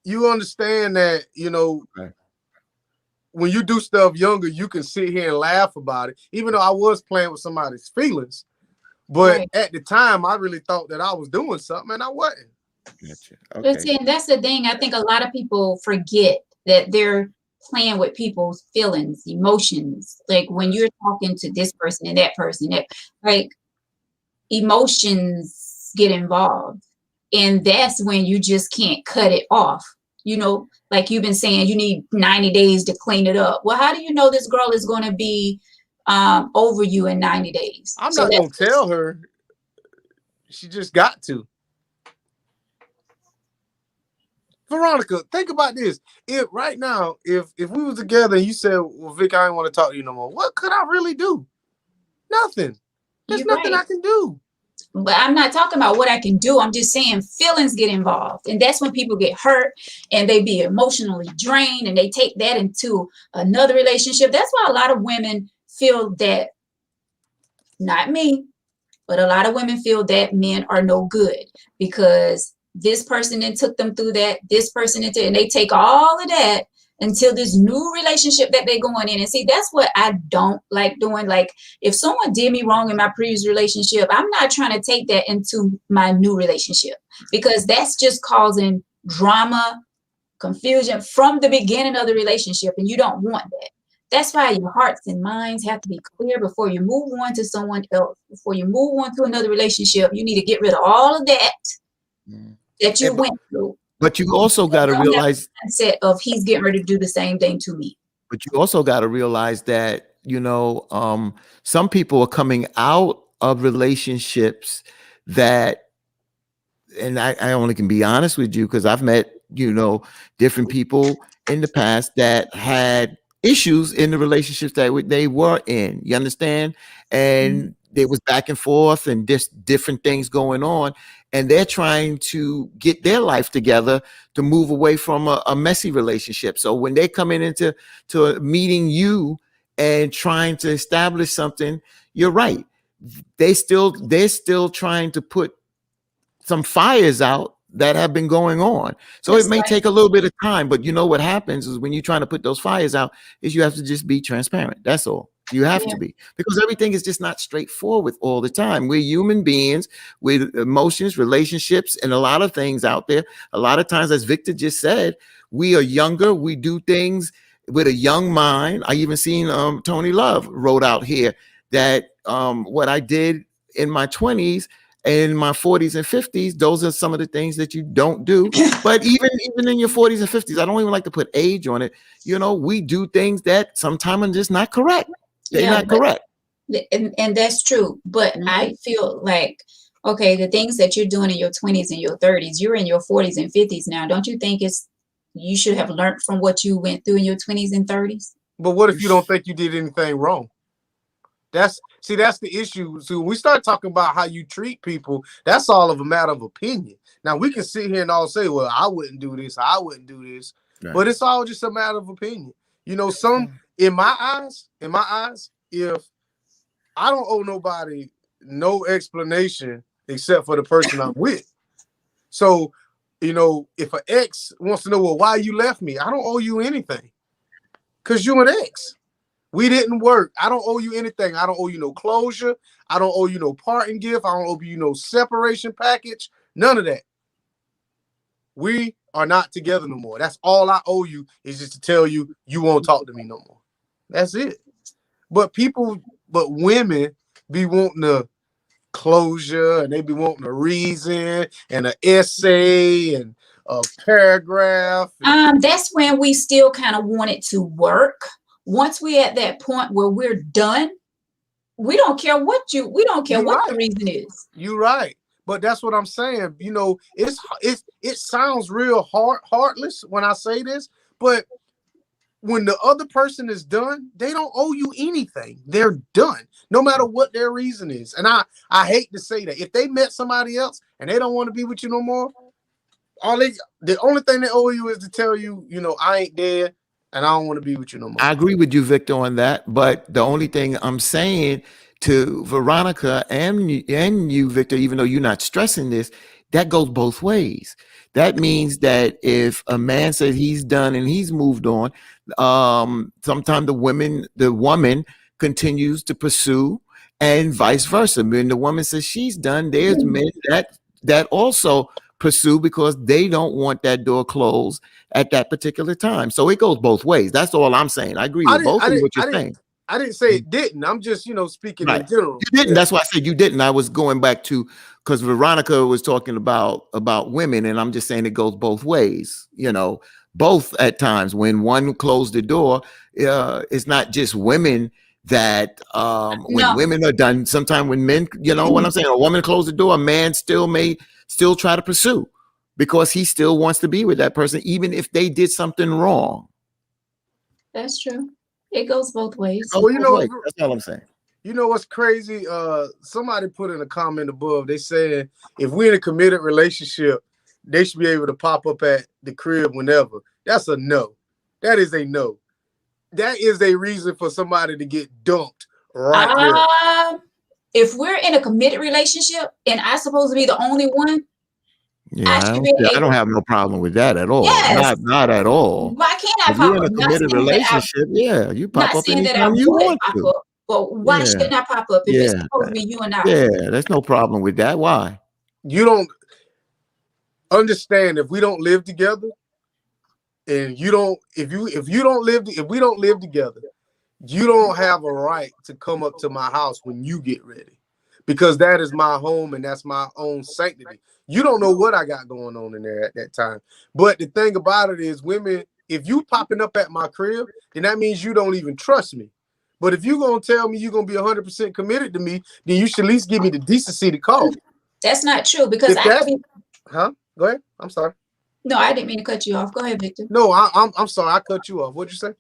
you understand that, okay, when you do stuff younger, you can sit here and laugh about it, even though I was playing with somebody's feelings. But right, at the time, I really thought that I was doing something, and I wasn't. Gotcha. Okay. But see, and that's the thing. I think a lot of people forget that they're playing with people's feelings, emotions. Like when you're talking to this person and that person, like emotions get involved, and that's when you just can't cut it off. Like you've been saying, you need 90 days to clean it up. Well, how do you know this girl is going to be over you in 90 days? I'm not going to tell her. She just got to. Veronica, think about this. If right now, if we were together and you said, "Well, Vic, I don't want to talk to you no more," what could I really do? Nothing. There's nothing I can do. But I'm not talking about what I can do. I'm just saying feelings get involved. And that's when people get hurt and they be emotionally drained and they take that into another relationship. That's why a lot of women feel that, not me, but a lot of women feel that men are no good because this person then took them through that, this person and they take all of that until this new relationship that they're going in. And see, that's what I don't like doing. Like, if someone did me wrong in my previous relationship, I'm not trying to take that into my new relationship, because that's just causing drama, confusion from the beginning of the relationship, and you don't want that. That's why your hearts and minds have to be clear before you move on to someone else. Before you move on to another relationship, you need to get rid of all of that that you went through. But you also got to realize mindset of he's getting ready to do the same thing to me. But you also got to realize that, some people are coming out of relationships that, and I only can be honest with you because I've met, different people in the past that had issues in the relationships that they were in. You understand? And there was back and forth and just different things going on. And they're trying to get their life together to move away from a messy relationship. So when they come into meeting you and trying to establish something, you're right. They're still trying to put some fires out that have been going on. So it may take a little bit of time, but what happens is when you're trying to put those fires out is you have to just be transparent. That's all. You have to be, because everything is just not straightforward all the time. We're human beings with emotions, relationships, and a lot of things out there. A lot of times, as Victor just said, we are younger. We do things with a young mind. I even seen Tony Love wrote out here that what I did in my 20s, in my 40s and 50s, those are some of the things that you don't do. But even in your 40s and 50s, I don't even like to put age on it. We do things that sometimes are just not correct. They're not correct. And that's true. But I feel like, okay, the things that you're doing in your 20s and your 30s, you're in your 40s and 50s now. Don't you think you should have learned from what you went through in your 20s and 30s? But what if you don't think you did anything wrong? That's the issue. So when we start talking about how you treat people, that's all of a matter of opinion. Now we can sit here and all say, well, I wouldn't do this, I wouldn't do this, but it's all just a matter of opinion. Some in my eyes, if I don't owe nobody no explanation except for the person I'm with. So, if an ex wants to know, well, why you left me, I don't owe you anything, because you're an ex. We didn't work. I don't owe you anything. I don't owe you no closure. I don't owe you no parting gift. I don't owe you no separation package. None of that. We are not together no more. That's all I owe you, is just to tell you you won't talk to me no more. That's it. But women be wanting a closure, and they be wanting a reason and an essay and a paragraph. That's when we still kind of want it to work. Once we're at that point where we're done, we don't care what the reason is. You're right. But that's what I'm saying. It sounds real heartless when I say this, but when the other person is done, they don't owe you anything. They're done, no matter what their reason is. And I hate to say that. If they met somebody else and they don't want to be with you no more, the only thing they owe you is to tell you, I ain't dead and I don't want to be with you no more. I agree with you, Victor, on that. But the only thing I'm saying to Veronica and you, Victor, even though you're not stressing this, that goes both ways. That means that if a man says he's done and he's moved on, sometimes the woman continues to pursue, and vice versa. When the woman says she's done, there's men that also pursue because they don't want that door closed at that particular time. So it goes both ways. That's all I'm saying. I agree with both of what you're saying. I didn't say it didn't. I'm just, speaking in general. You didn't. That's why I said you didn't. I was going back to, because Veronica was talking about women, and I'm just saying it goes both ways. Both at times when one closed the door, it's not just women that when women are done. Sometimes when men, what I'm saying, a woman closed the door, a man may still try to pursue because he still wants to be with that person, even if they did something wrong. That's true. It goes both ways. Oh, that's all I'm saying. You know what's crazy? Somebody put in a comment above. They said if we're in a committed relationship, they should be able to pop up at the crib whenever. That's a no. That is a no. That is a reason for somebody to get dumped right there. If we're in a committed relationship and I'm supposed to be the only one, I don't have no problem with that at all. Yes. Not at all. Why can't I If you're pop in up. a committed relationship, yeah, you pop Not up saying that I anytime you would want pop to. up, but why Yeah, shouldn't I pop up if it's yeah, supposed to be you and I? yeah. There's no problem with that. Why? You don't understand if we don't live together, and you don't if you don't live if we don't live together, you don't have a right to come up to my house when you get ready, because that is my home and that's my own sanctity. You don't know what I got going on in there at that time. But the thing about it is, women, if you popping up at my crib, then that means you don't even trust me. But if you gonna tell me you're gonna be 100% committed to me, then you should at least give me the decency to call. That's not true, because If I could that's, be. huh? Go ahead. I'm sorry. No, I didn't mean to cut you off. Go ahead, Victor. No, I'm sorry. I cut you off. What'd you say?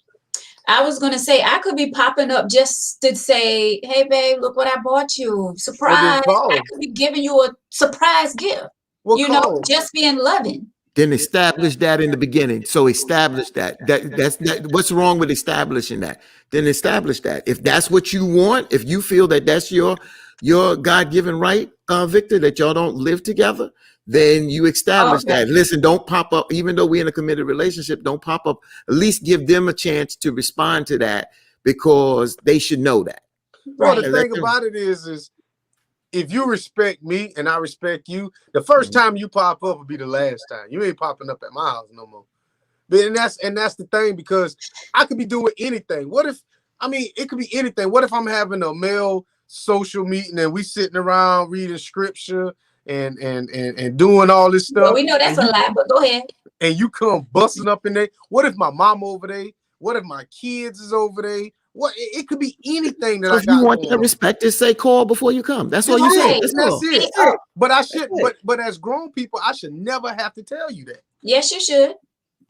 I was gonna say I could be popping up just to say, "Hey, babe, look what I bought you! Well, then Surprise!" call. I could be giving you a surprise gift. Well, You know, call. just being loving. Then establish that in the beginning. So establish that. What's wrong with establishing that? Then establish that. If that's what you want, if you feel that that's your God-given right, Victor, that y'all don't live together, then you establish Okay. that. Listen, don't pop up, even though we're in a committed relationship, don't pop up. At least give them a chance to respond to that, because they should know that. Well, Right. the thing about it is if you respect me and I respect you, the first time you pop up will be the last time. You ain't popping up at my house no more. But and that's the thing, because I could be doing anything. What if, I mean, it could be anything. What if I'm having a male social meeting and we sitting around reading scripture and doing all this stuff? Well, we know that's a lie, but go ahead. And you come busting up in there. What if my mom over there? What if my kids is over there? What, it could be anything that So I if got you want going that on. respect, just say call before you come. That's all you say. Right. That's That's all. it. That's it. But I should, That's it. but as grown people, I should never have to tell you that. Yes, you should.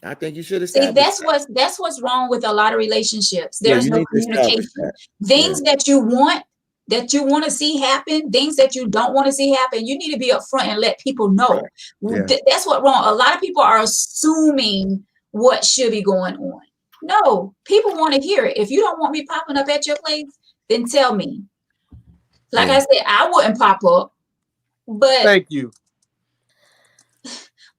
I think you should See, establish. that's what's wrong with a lot of relationships. Yeah, There's you no need to establish communication. that. Things that you want to see happen, things that you don't want to see happen, you need to be upfront and let people know. Yeah. That's what wrong. A lot of people are assuming what should be going on. No, people want to hear it. If you don't want me popping up at your place, then tell me. Like I said, I wouldn't pop up, but Thank you.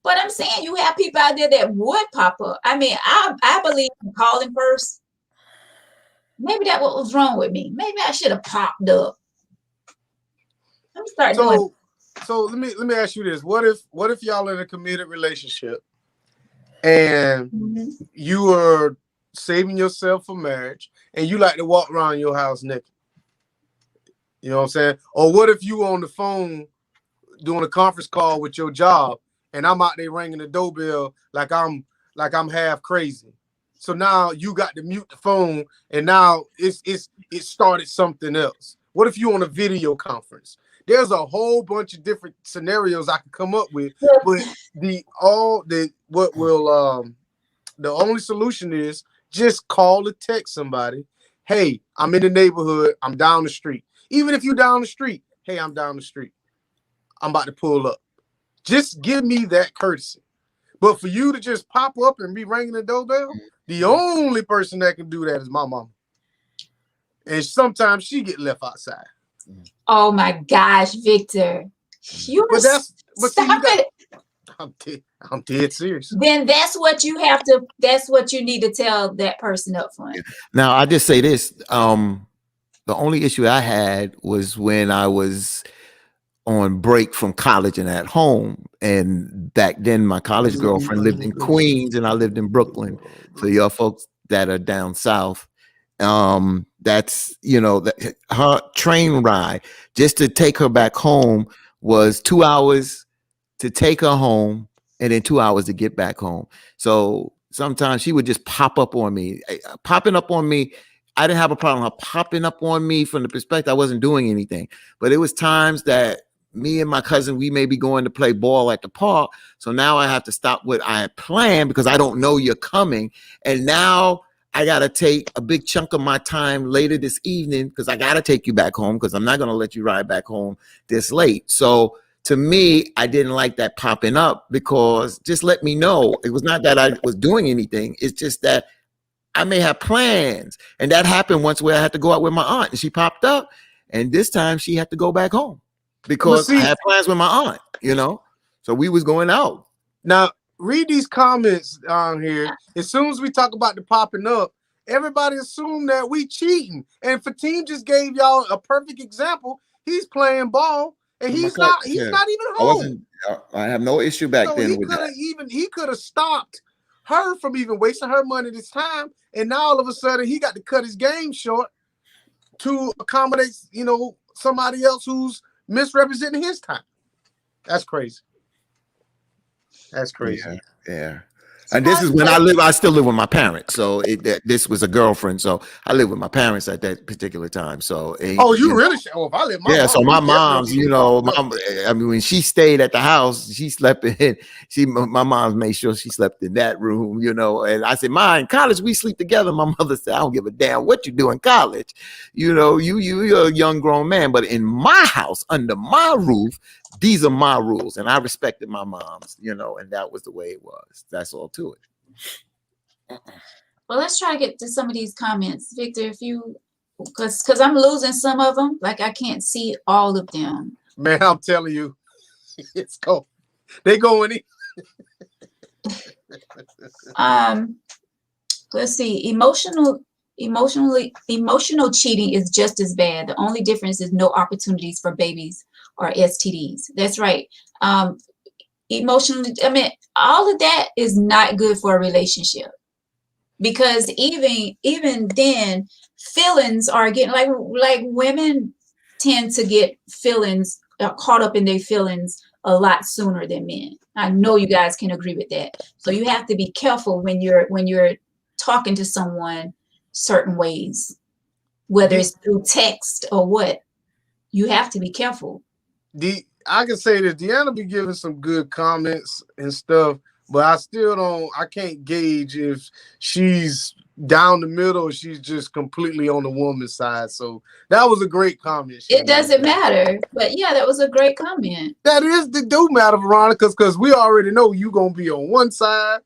But I'm saying you have people out there that would pop up. I mean, I believe in calling first. Maybe that's what was wrong with me. Maybe I should have popped up. Let me start doing. So let me ask you this: what if y'all in a committed relationship and you are saving yourself for marriage and you like to walk around your house naked? You know what I'm saying? Or what if you on the phone doing a conference call with your job and I'm out there ringing the doorbell like I'm half crazy? So now you got to mute the phone and now it started something else. What if you on a video conference? There's a whole bunch of different scenarios I could come up with, but the only solution is just call or text somebody. Hey, I'm in the neighborhood. I'm down the street. Even if you're down the street, hey, I'm down the street. I'm about to pull up. Just give me that courtesy. But for you to just pop up and be ringing the doorbell, the only person that can do that is my mama. And sometimes she get left outside. Oh my gosh, Victor. Stop it. I'm dead serious. Then that's what you need to tell that person up front. Now, I just say this. The only issue I had was when I was on break from college and at home. And back then, my college girlfriend lived in Queens and I lived in Brooklyn. So y'all folks that are down south, that's, her train ride just to take her back home was 2 hours to take her home and then 2 hours to get back home. So sometimes she would just pop up on me, popping up on me. I didn't have a problem with her popping up on me from the perspective I wasn't doing anything, but it was times that me and my cousin, we may be going to play ball at the park. So now I have to stop what I had planned because I don't know you're coming. And now I got to take a big chunk of my time later this evening because I got to take you back home because I'm not going to let you ride back home this late. So to me, I didn't like that popping up because just let me know. It was not that I was doing anything. It's just that I may have plans. And that happened once where I had to go out with my aunt and she popped up. And this time she had to go back home because I had plans with my aunt, So we was going out. Now, read these comments down here. As soon as we talk about the popping up, everybody assumed that we cheating. And Fatim just gave y'all a perfect example. He's playing ball and he's not even home. I have no issue back So then he with that. he could have stopped her from even wasting her money this time. And now all of a sudden he got to cut his game short to accommodate, somebody else who's misrepresenting his time. That's crazy. That's crazy. Yeah. And this is when I still live with my parents. So this was a girlfriend. So I lived with my parents at that particular time. So you really? If I live, so my mom's, I mean, when she stayed at the house, she slept in. My mom made sure she slept in that room, And I said, "Ma, in college we sleep together." My mother said, "I don't give a damn what you do in college. You're a young grown man, but in my house, under my roof, these are my rules." And I respected my mom's, and that was the way it was. That's all to it. Well, let's try to get to some of these comments, Victor. If you, because I'm losing some of them, like I can't see all of them. Man, I'm telling you, it's cold. They going in. Let's see. Emotional cheating is just as bad. The only difference is no opportunities for babies or STDs. That's right. Emotionally, all of that is not good for a relationship, because even then, feelings are getting like women tend to get feelings caught up in their feelings a lot sooner than men. I know you guys can agree with that. So you have to be careful when you're talking to someone certain ways, whether it's through text or what. You have to be careful. I can say that Deanna be giving some good comments and stuff, but I can't gauge if she's down the middle or she's just completely on the woman's side. So that was a great comment. It doesn't matter, but yeah, that was a great comment. It do matter, Veronica, because we already know you gonna be on one side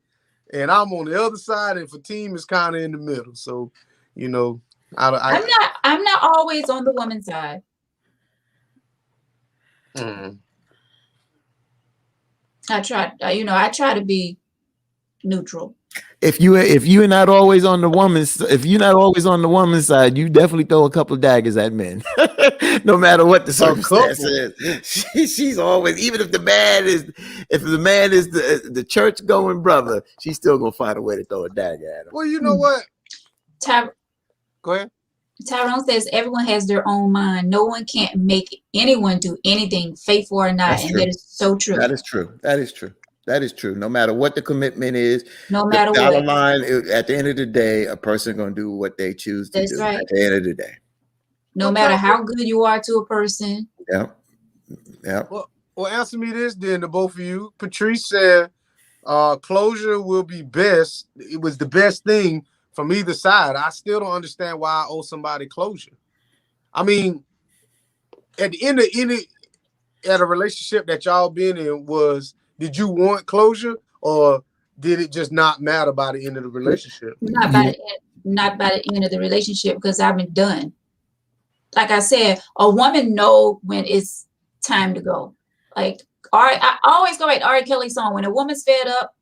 and I'm on the other side, and Fatim is kind of in the middle. So, I'm not always on the woman's side. I try to be neutral. If you're not always on the woman's side, you definitely throw a couple of daggers at men, no matter what the circumstance is. She's always, even if the man is the church going brother, she's still gonna find a way to throw a dagger at him. Well, you know what? Go ahead. Tyrone says everyone has their own mind. No one can't make anyone do anything, faithful or not. And that is so true. That is true. No matter what the commitment is, no matter what. Dollar line, at the end of the day, a person gonna do what they choose to do. Right. At the end of the day. No matter how good you are to a person. Yeah. Well, answer me this then, to both of you. Patrice said closure will be best. It was the best thing from either side. I still don't understand why I owe somebody closure. I mean, at the end of at a relationship that y'all been in, did you want closure, or did it just not matter by the end of the relationship? Not by the end of the relationship, because I've been done. Like I said, a woman know when it's time to go. Like, I always go back to R. Kelly's song, when a woman's fed up,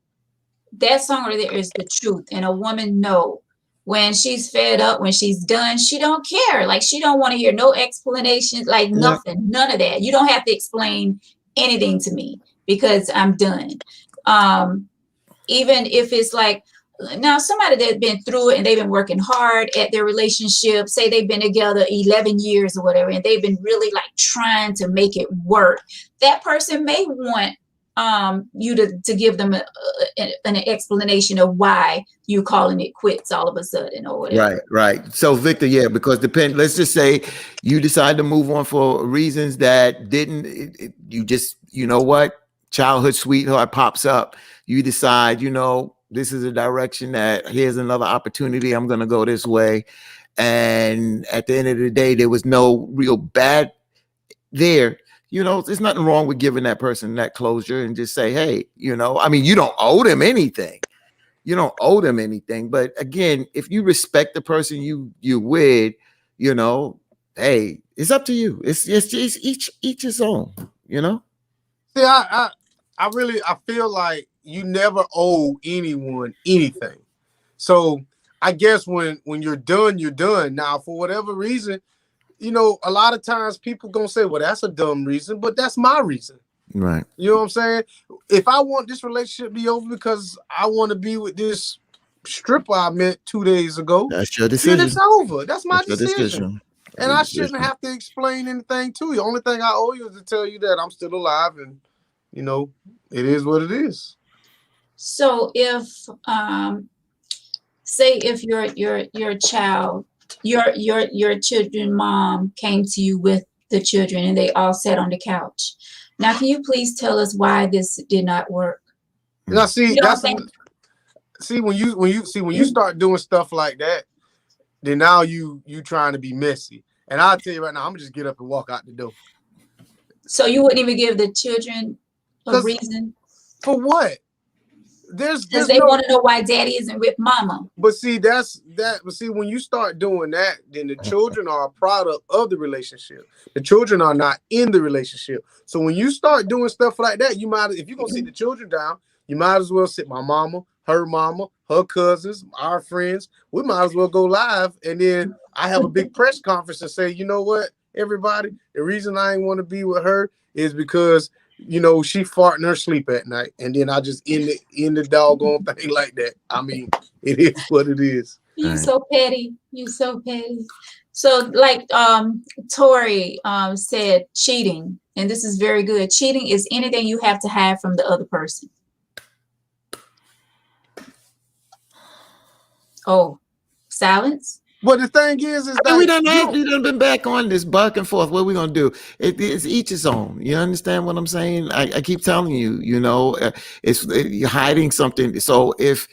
that song right there is the truth. And a woman know when she's fed up, when she's done, she don't care. Like, she don't want to hear no explanations, like nothing, none of that. You don't have to explain anything to me because I'm done. Even if it's like, now somebody that's been through it and they've been working hard at their relationship, say they've been together 11 years or whatever, and they've been really like trying to make it work. That person may want you to give them an explanation of why you're calling it quits all of a sudden or whatever. Right. So Victor, because let's just say you decide to move on for reasons that you just, you know what, childhood sweetheart pops up. You decide, this is a direction that here's another opportunity. I'm going to go this way. And at the end of the day, there was no real bad there. There's nothing wrong with giving that person that closure and just say, hey, you don't owe them anything. But again, if you respect the person you with, hey, it's up to you. It's each his own, See, I feel like you never owe anyone anything. So I guess when you're done, you're done. Now, for whatever reason, a lot of times people gonna say, well, that's a dumb reason, but that's my reason. Right. You know what I'm saying? If I want this relationship to be over because I want to be with this stripper I met 2 days ago, that's your then decision. it's over. That's my That's your decision. And I shouldn't have to explain anything to you. The only thing I owe you is to tell you that I'm still alive, and it is what it is. So if say if your child, your children mom came to you with the children and they all sat on the couch. Now, can you please tell us why this did not work? Now, see, when you start doing stuff like that, then now you trying to be messy. And I'll tell you right now, I'm gonna just get up and walk out the door. So you wouldn't even give the children a reason? For what? Because they want to know why daddy isn't with mama. But see, when you start doing that, then the children are a product of the relationship. The children are not in the relationship. So when you start doing stuff like that, if you're gonna sit the children down, you might as well sit my mama, her cousins, our friends. We might as well go live, and then I have a big press conference and say, you know what, everybody, the reason I ain't want to be with her is because she fart in her sleep at night, and then I just end the doggone thing like that. I mean, it is what it is. You so petty. You so petty. So like Tori said, cheating, and this is very good. Cheating is anything you have to hide from the other person. Oh, silence. But the thing is that we done been back on this back and forth. What are we gonna do? It's each its own. You understand what I'm saying? I keep telling you. You're hiding something. So if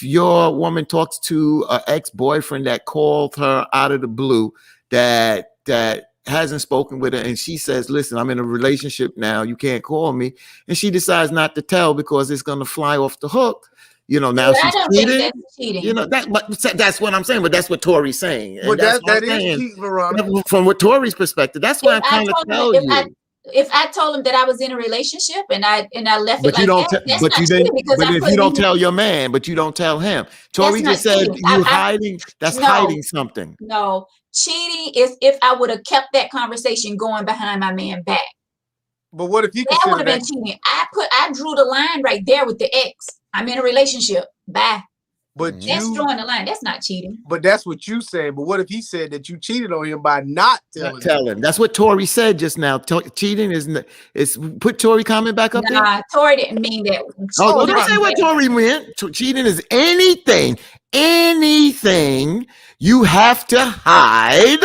your woman talks to an ex-boyfriend that called her out of the blue, that hasn't spoken with her, and she says, "Listen, I'm in a relationship now. You can't call me," and she decides not to tell because it's gonna fly off the hook. Now she's cheating. That's what I'm saying. But that's what Tori's saying. But that is cheating, Veronica. From what Tori's perspective, that's why I'm trying to tell you. If I told him that I was in a relationship and I left it like that, that's not cheating because if you don't tell your man, but you don't tell him. Tori just said you hiding. That's hiding something. No, cheating is if I would have kept that conversation going behind my man back. But what if he that would have been cheating? I drew the line right there with the ex. I'm in a relationship. Bye. But that's drawing the line. That's not cheating. But that's what you said. But what if he said that you cheated on him by not telling him? That's what Tori said just now. Cheating is put Tori comment back up there. Tori didn't mean that. Oh, don't say what Tori meant. Cheating is anything you have to hide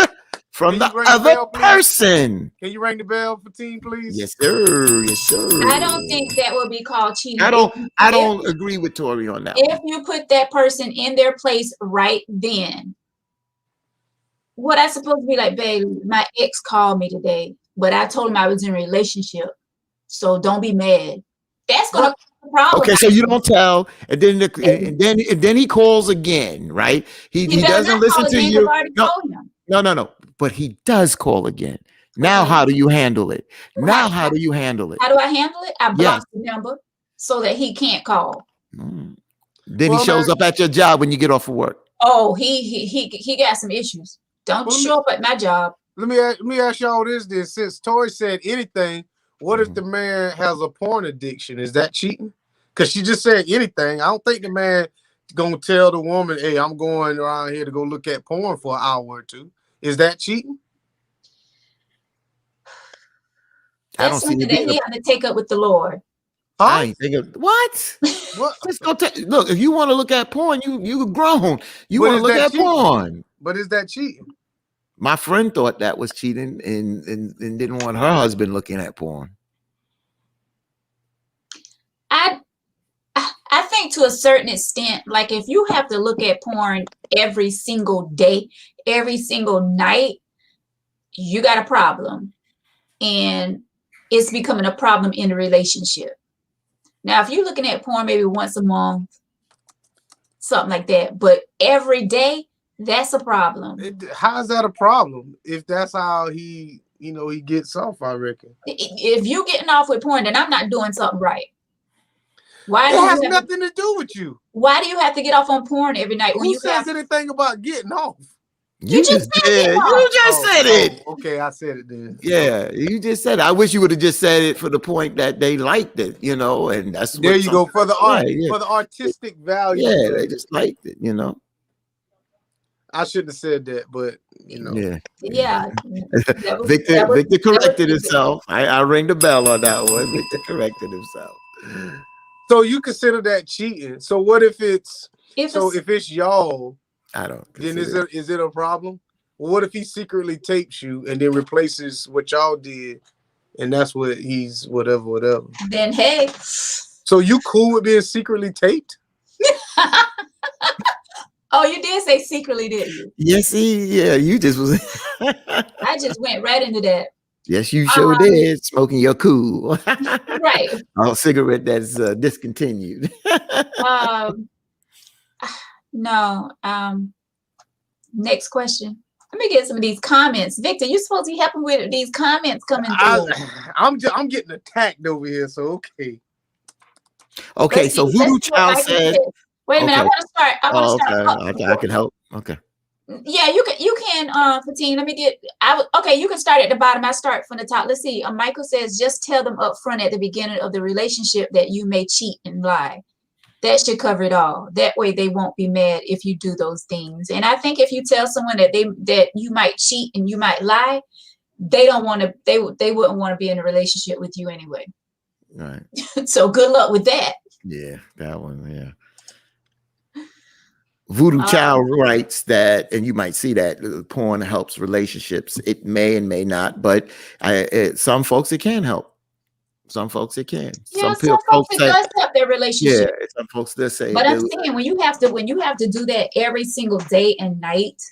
from the other person. Can you ring the bell for team, please? Yes, sir. Yes, sir. I don't think that would be called cheating. I don't agree with Tori on that. If you put that person in their place right then, what I supposed to be like, babe, my ex called me today, but I told him I was in a relationship. So don't be mad. That's gonna be a problem. Okay, so you don't tell, and then he calls again, right? He doesn't listen to you. No. But he does call again. Now, how do you handle it? How do you handle it? How do I handle it? I block the number so that he can't call. Then he shows up at your job when you get off of work. Oh, he got some issues. Don't show up at my job. Let me ask y'all this then. Since Tori said anything, what if the man has a porn addiction? Is that cheating? Because she just said anything. I don't think the man gonna tell the woman, "Hey, I'm going around here to go look at porn for an hour or two." Is that cheating? That's something that he had to take up with the Lord. I ain't thinking what? Just go look. If you want to look at porn, you grown. You want to look at porn. But is that cheating? My friend thought that was cheating and didn't want her husband looking at porn. I think to a certain extent, like if you have to look at porn every single day, every single night, you got a problem. And it's becoming a problem in a relationship. Now, if you're looking at porn maybe once a month, something like that, but every day, that's a problem. How is that a problem? If that's how he gets off, I reckon. If you're getting off with porn, then I'm not doing something right. Why It do has you have nothing to do with you. why do you have to get off on porn every night when Who you says have anything about getting off? you just said get did. off. You just said it. Okay, I said it then. Yeah, you just said it. I wish you would have just said it for the point that they liked it, and that's There what you go for the art, right, yeah. for the artistic value. Yeah, they just liked it, I shouldn't have said that, but Yeah. Yeah. Victor corrected was- himself. I rang the bell on that one. Victor corrected himself. So you consider that cheating. So what if it's if if it's y'all, I don't then consider is it a problem? Well, what if he secretly tapes you and then replaces what y'all did, and that's what he's whatever. then hey. So you cool with being secretly taped? Oh, you did say secretly, didn't you? Yes, you just was. I just went right into that. Yes, you sure did. Smoking your cool. Right. Oh, cigarette that's discontinued. No. Next question. Let me get some of these comments. Victor, you're supposed to be helping with these comments coming through. I'm getting attacked over here, so okay. Okay, Let's so see Voodoo what Child Michael said. said. Wait a minute. I Okay. want to start. I want to start. I can help. Okay. Yeah, you can, Fatine. Let me get. Okay. You can start at the bottom. I start from the top. Let's see. Michael says, just tell them up front at the beginning of the relationship that you may cheat and lie. That should cover it all. That way, they won't be mad if you do those things. And I think if you tell someone that you might cheat and you might lie, they don't want to. They wouldn't want to be in a relationship with you anyway. Right. So good luck with that. Yeah, that one. Yeah. Voodoo Child writes that, and you might see that porn helps relationships. It may and may not, but some folks it can help. Some folks it can. Yeah, some folks it does help their relationship. Yeah, some folks they say. But I'm saying when you have to do that every single day and night,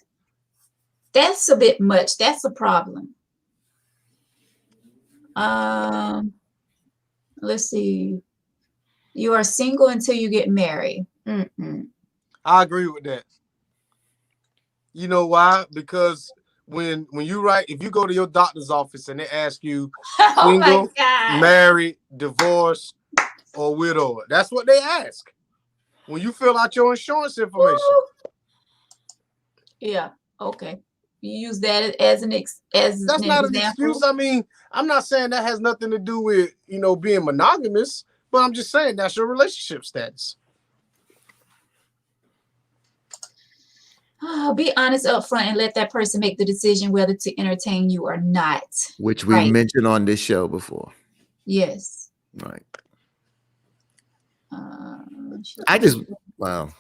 that's a bit much. That's a problem. Let's see. You are single until you get married. I agree with that. You know why? Because when you write, if you go to your doctor's office and they ask you single, married, divorced, or widowed, that's what they ask when you fill out your insurance information. Yeah. Okay. You use that as an that's not an excuse. I mean, I'm not saying that has nothing to do with being monogamous, but I'm just saying that's your relationship status. Be honest up front and let that person make the decision whether to entertain you or not. Which we mentioned on this show before. Yes. Right. Wow.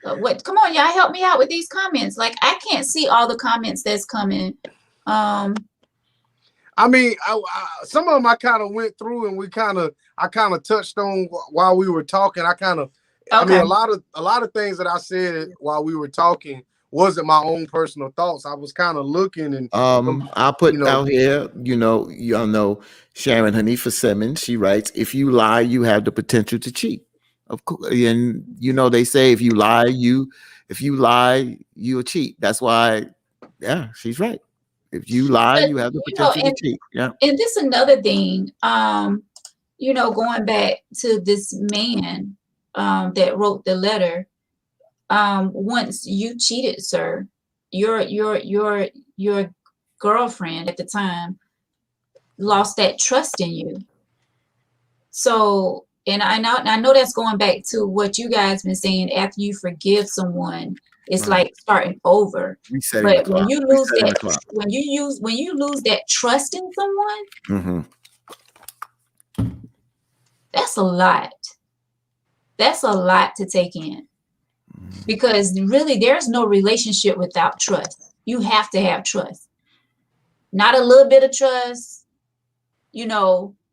What? Come on, y'all, help me out with these comments. Like I can't see all the comments that's coming. I mean, some of them I kind of went through, and I kind of touched on while we were talking. I mean, a lot of things that I said while we were talking wasn't my own personal thoughts. I was kind of looking and I'll put out here, y'all know Sharon Hanifa Simmons. She writes, if you lie, you have the potential to cheat. Of course, and they say if you lie, you'll cheat. That's why, yeah, she's right. If you lie, you have the potential to cheat. Yeah. And this another thing, going back to this man that wrote the letter. Once you cheated, sir, your girlfriend at the time lost that trust in you. So, and I know that's going back to what you guys been saying. After you forgive someone, it's like starting over. But when you lose that trust in someone, that's a lot. That's a lot to take in. Because really, there's no relationship without trust. You have to have trust. Not a little bit of trust,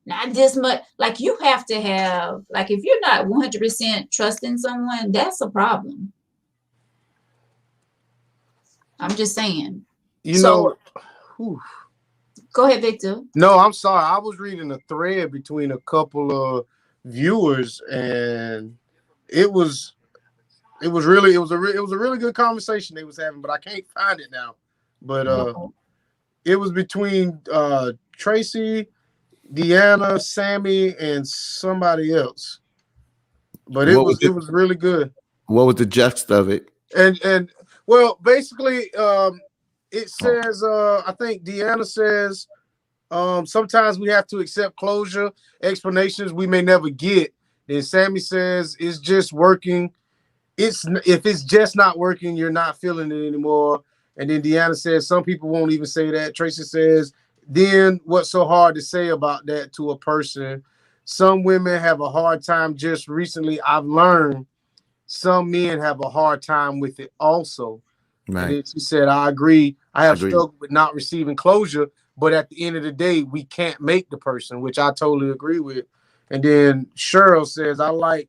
not this much. Like you have to have, like if you're not 100% trusting someone, that's a problem. I'm just saying. Go ahead, Victor. No, I'm sorry. I was reading a thread between a couple of viewers, and it was a really good conversation they was having, but I can't find it now. But it was between Tracy, Deanna, Sammy, and somebody else. But it What was was really good. what was the gist of it? And well, basically, it says I think Deanna says sometimes we have to accept closure, explanations we may never get. Then Sammy says it's just working. It's if it's just not working, you're not feeling it anymore. And then Deanna says some people won't even say that. Tracy says, then what's so hard to say about that to a person? Some women have a hard time. Just recently, I've learned some men have a hard time with it also. And Right. then she said, I agree. I have Agreed. struggled with not receiving closure, but at the end of the day, we can't make the person, which I totally agree with. And then Cheryl says, I like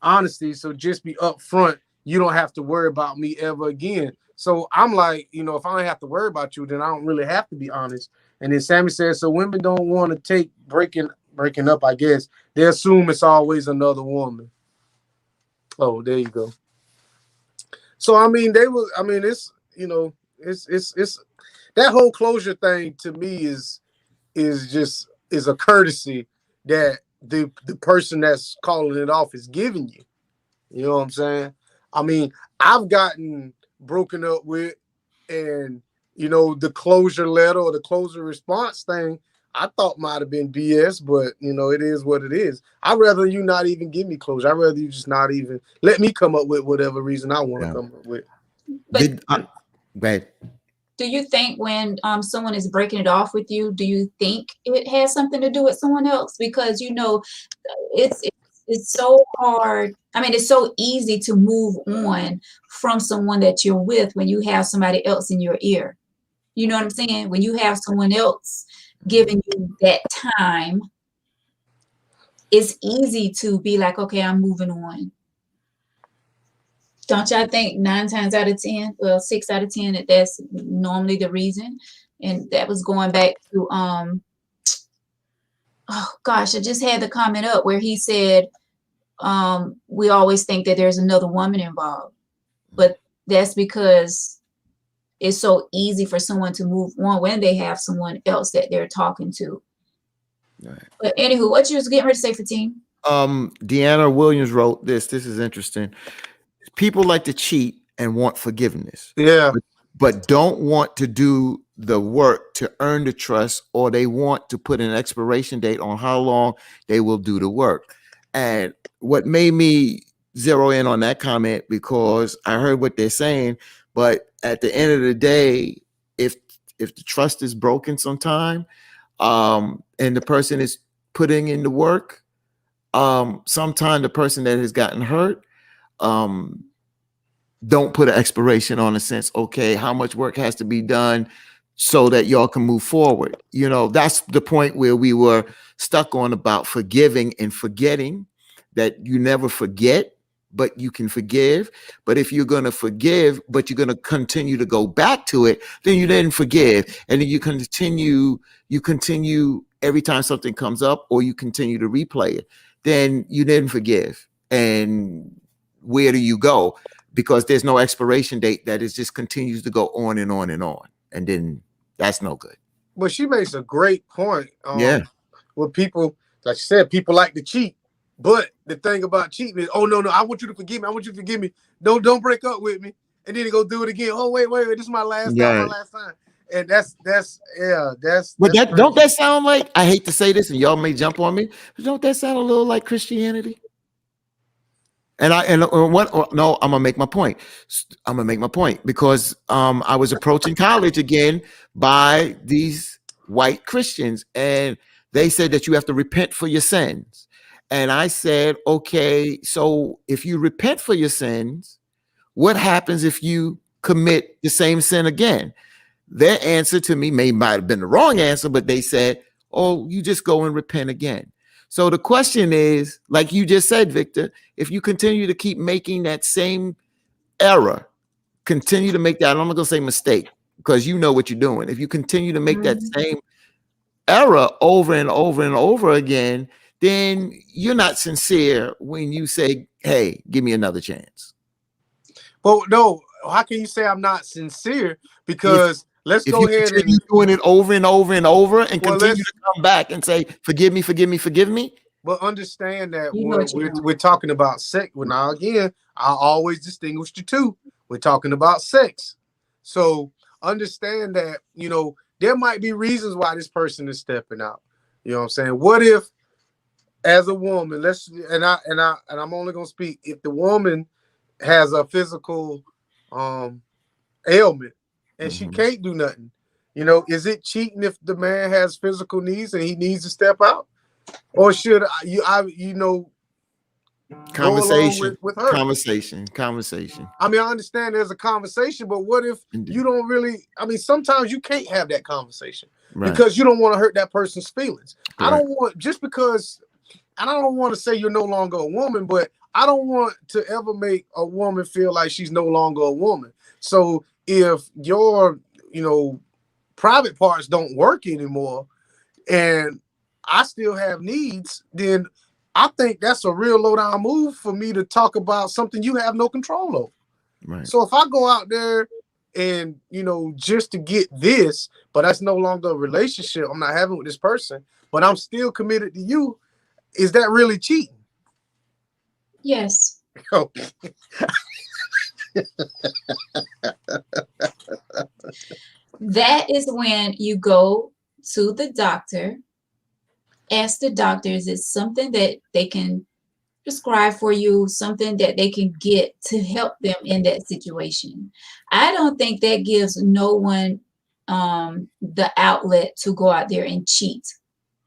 honesty, so just be upfront. You don't have to worry about me ever again. So I'm like, if I don't have to worry about you, then I don't really have to be honest. And then Sammy says, so women don't want to take breaking up, I guess. They assume it's always another woman. Oh, there you go. So it's it's that whole closure thing to me is a courtesy that the person that's calling it off is giving you. You know what I'm saying? I mean, I've gotten broken up with, and the closure letter or the closure response thing, I thought might have been BS, but it is what it is. I'd rather you not even give me closure. I'd rather you just not even let me come up with whatever reason I want to come up with. But Right. do you think when someone is breaking it off with you, do you think it has something to do with someone else? Because it's so hard. I mean, it's so easy to move on from someone that you're with when you have somebody else in your ear. You know what I'm saying? When you have someone else giving you that time, it's easy to be like, okay, I'm moving on. Don't y'all think 9 times out of 10, well, 6 out of 10, that's normally the reason? And that was going back to oh gosh, I just had the comment up where he said, we always think that there's another woman involved, but that's because it's so easy for someone to move on when they have someone else that they're talking to. Right. But anywho, what you was getting ready to say, Fatine? Deanna Williams wrote this. This is interesting. People like to cheat and want forgiveness. Yeah. But don't want to do the work to earn the trust, or they want to put an expiration date on how long they will do the work. And what made me zero in on that comment, because I heard what they're saying, but at the end of the day, if the trust is broken sometime, and the person is putting in the work, sometime the person that has gotten hurt, don't put an expiration on a sense, okay, how much work has to be done so that y'all can move forward. That's the point where we were stuck on about forgiving and forgetting, that you never forget, but you can forgive. But if you're going to forgive, but you're going to continue to go back to it, then you didn't forgive. And then you continue every time something comes up, or you continue to replay it, then you didn't forgive. And where do you go? Because there's no expiration date, that it just continues to go on and on and on. And then that's no good. But she makes a great point. Yeah. With people, like she said, people like to cheat. But the thing about cheating is, oh no, I want you to forgive me. I want you to forgive me. Don't break up with me. And then they go do it again. Oh, wait, this is my last time. And that's But don't that sound like, I hate to say this and y'all may jump on me, but don't that sound a little like Christianity? And I'm gonna make my point. Because I was approaching college again by these white Christians, and they said that you have to repent for your sins. And I said, okay, so if you repent for your sins, what happens if you commit the same sin again? Their answer to me might have been the wrong answer, but they said, oh, you just go and repent again. So the question is, like you just said, Victor, if you continue to keep making that same error, continue to make that, I'm not going to say mistake, because you know what you're doing. If you continue to make that same error over and over and over again, then you're not sincere when you say, hey, give me another chance. Well, no, how can you say I'm not sincere? Because let's If go you ahead continue and doing it over and over and over and well, continue to come back and say, forgive me, forgive me, forgive me. but understand that You know what you're doing. we're talking about sex. Well, now again, I always distinguish the two. We're talking about sex. So understand that, there might be reasons why this person is stepping out. You know what I'm saying? What if, as a woman, I'm only gonna speak if the woman has a physical ailment and she can't do nothing. Is it cheating if the man has physical needs and he needs to step out? Or should go along with her? Conversation. I mean, I understand there's a conversation, but what if you don't really, sometimes you can't have that conversation because you don't want to hurt that person's feelings. I don't want, just because, and I don't want to say you're no longer a woman, but I don't want to ever make a woman feel like she's no longer a woman. So if your, private parts don't work anymore and I still have needs, then I think that's a real low down move for me to talk about something you have no control over. Right. So if I go out there and, just to get this, but that's no longer a relationship I'm not having with this person, but I'm still committed to you, is that really cheating? Yes. That is when you go to the doctor, ask the doctor, is it something that they can prescribe for you, something that they can get to help them in that situation. I don't think that gives no one the outlet to go out there and cheat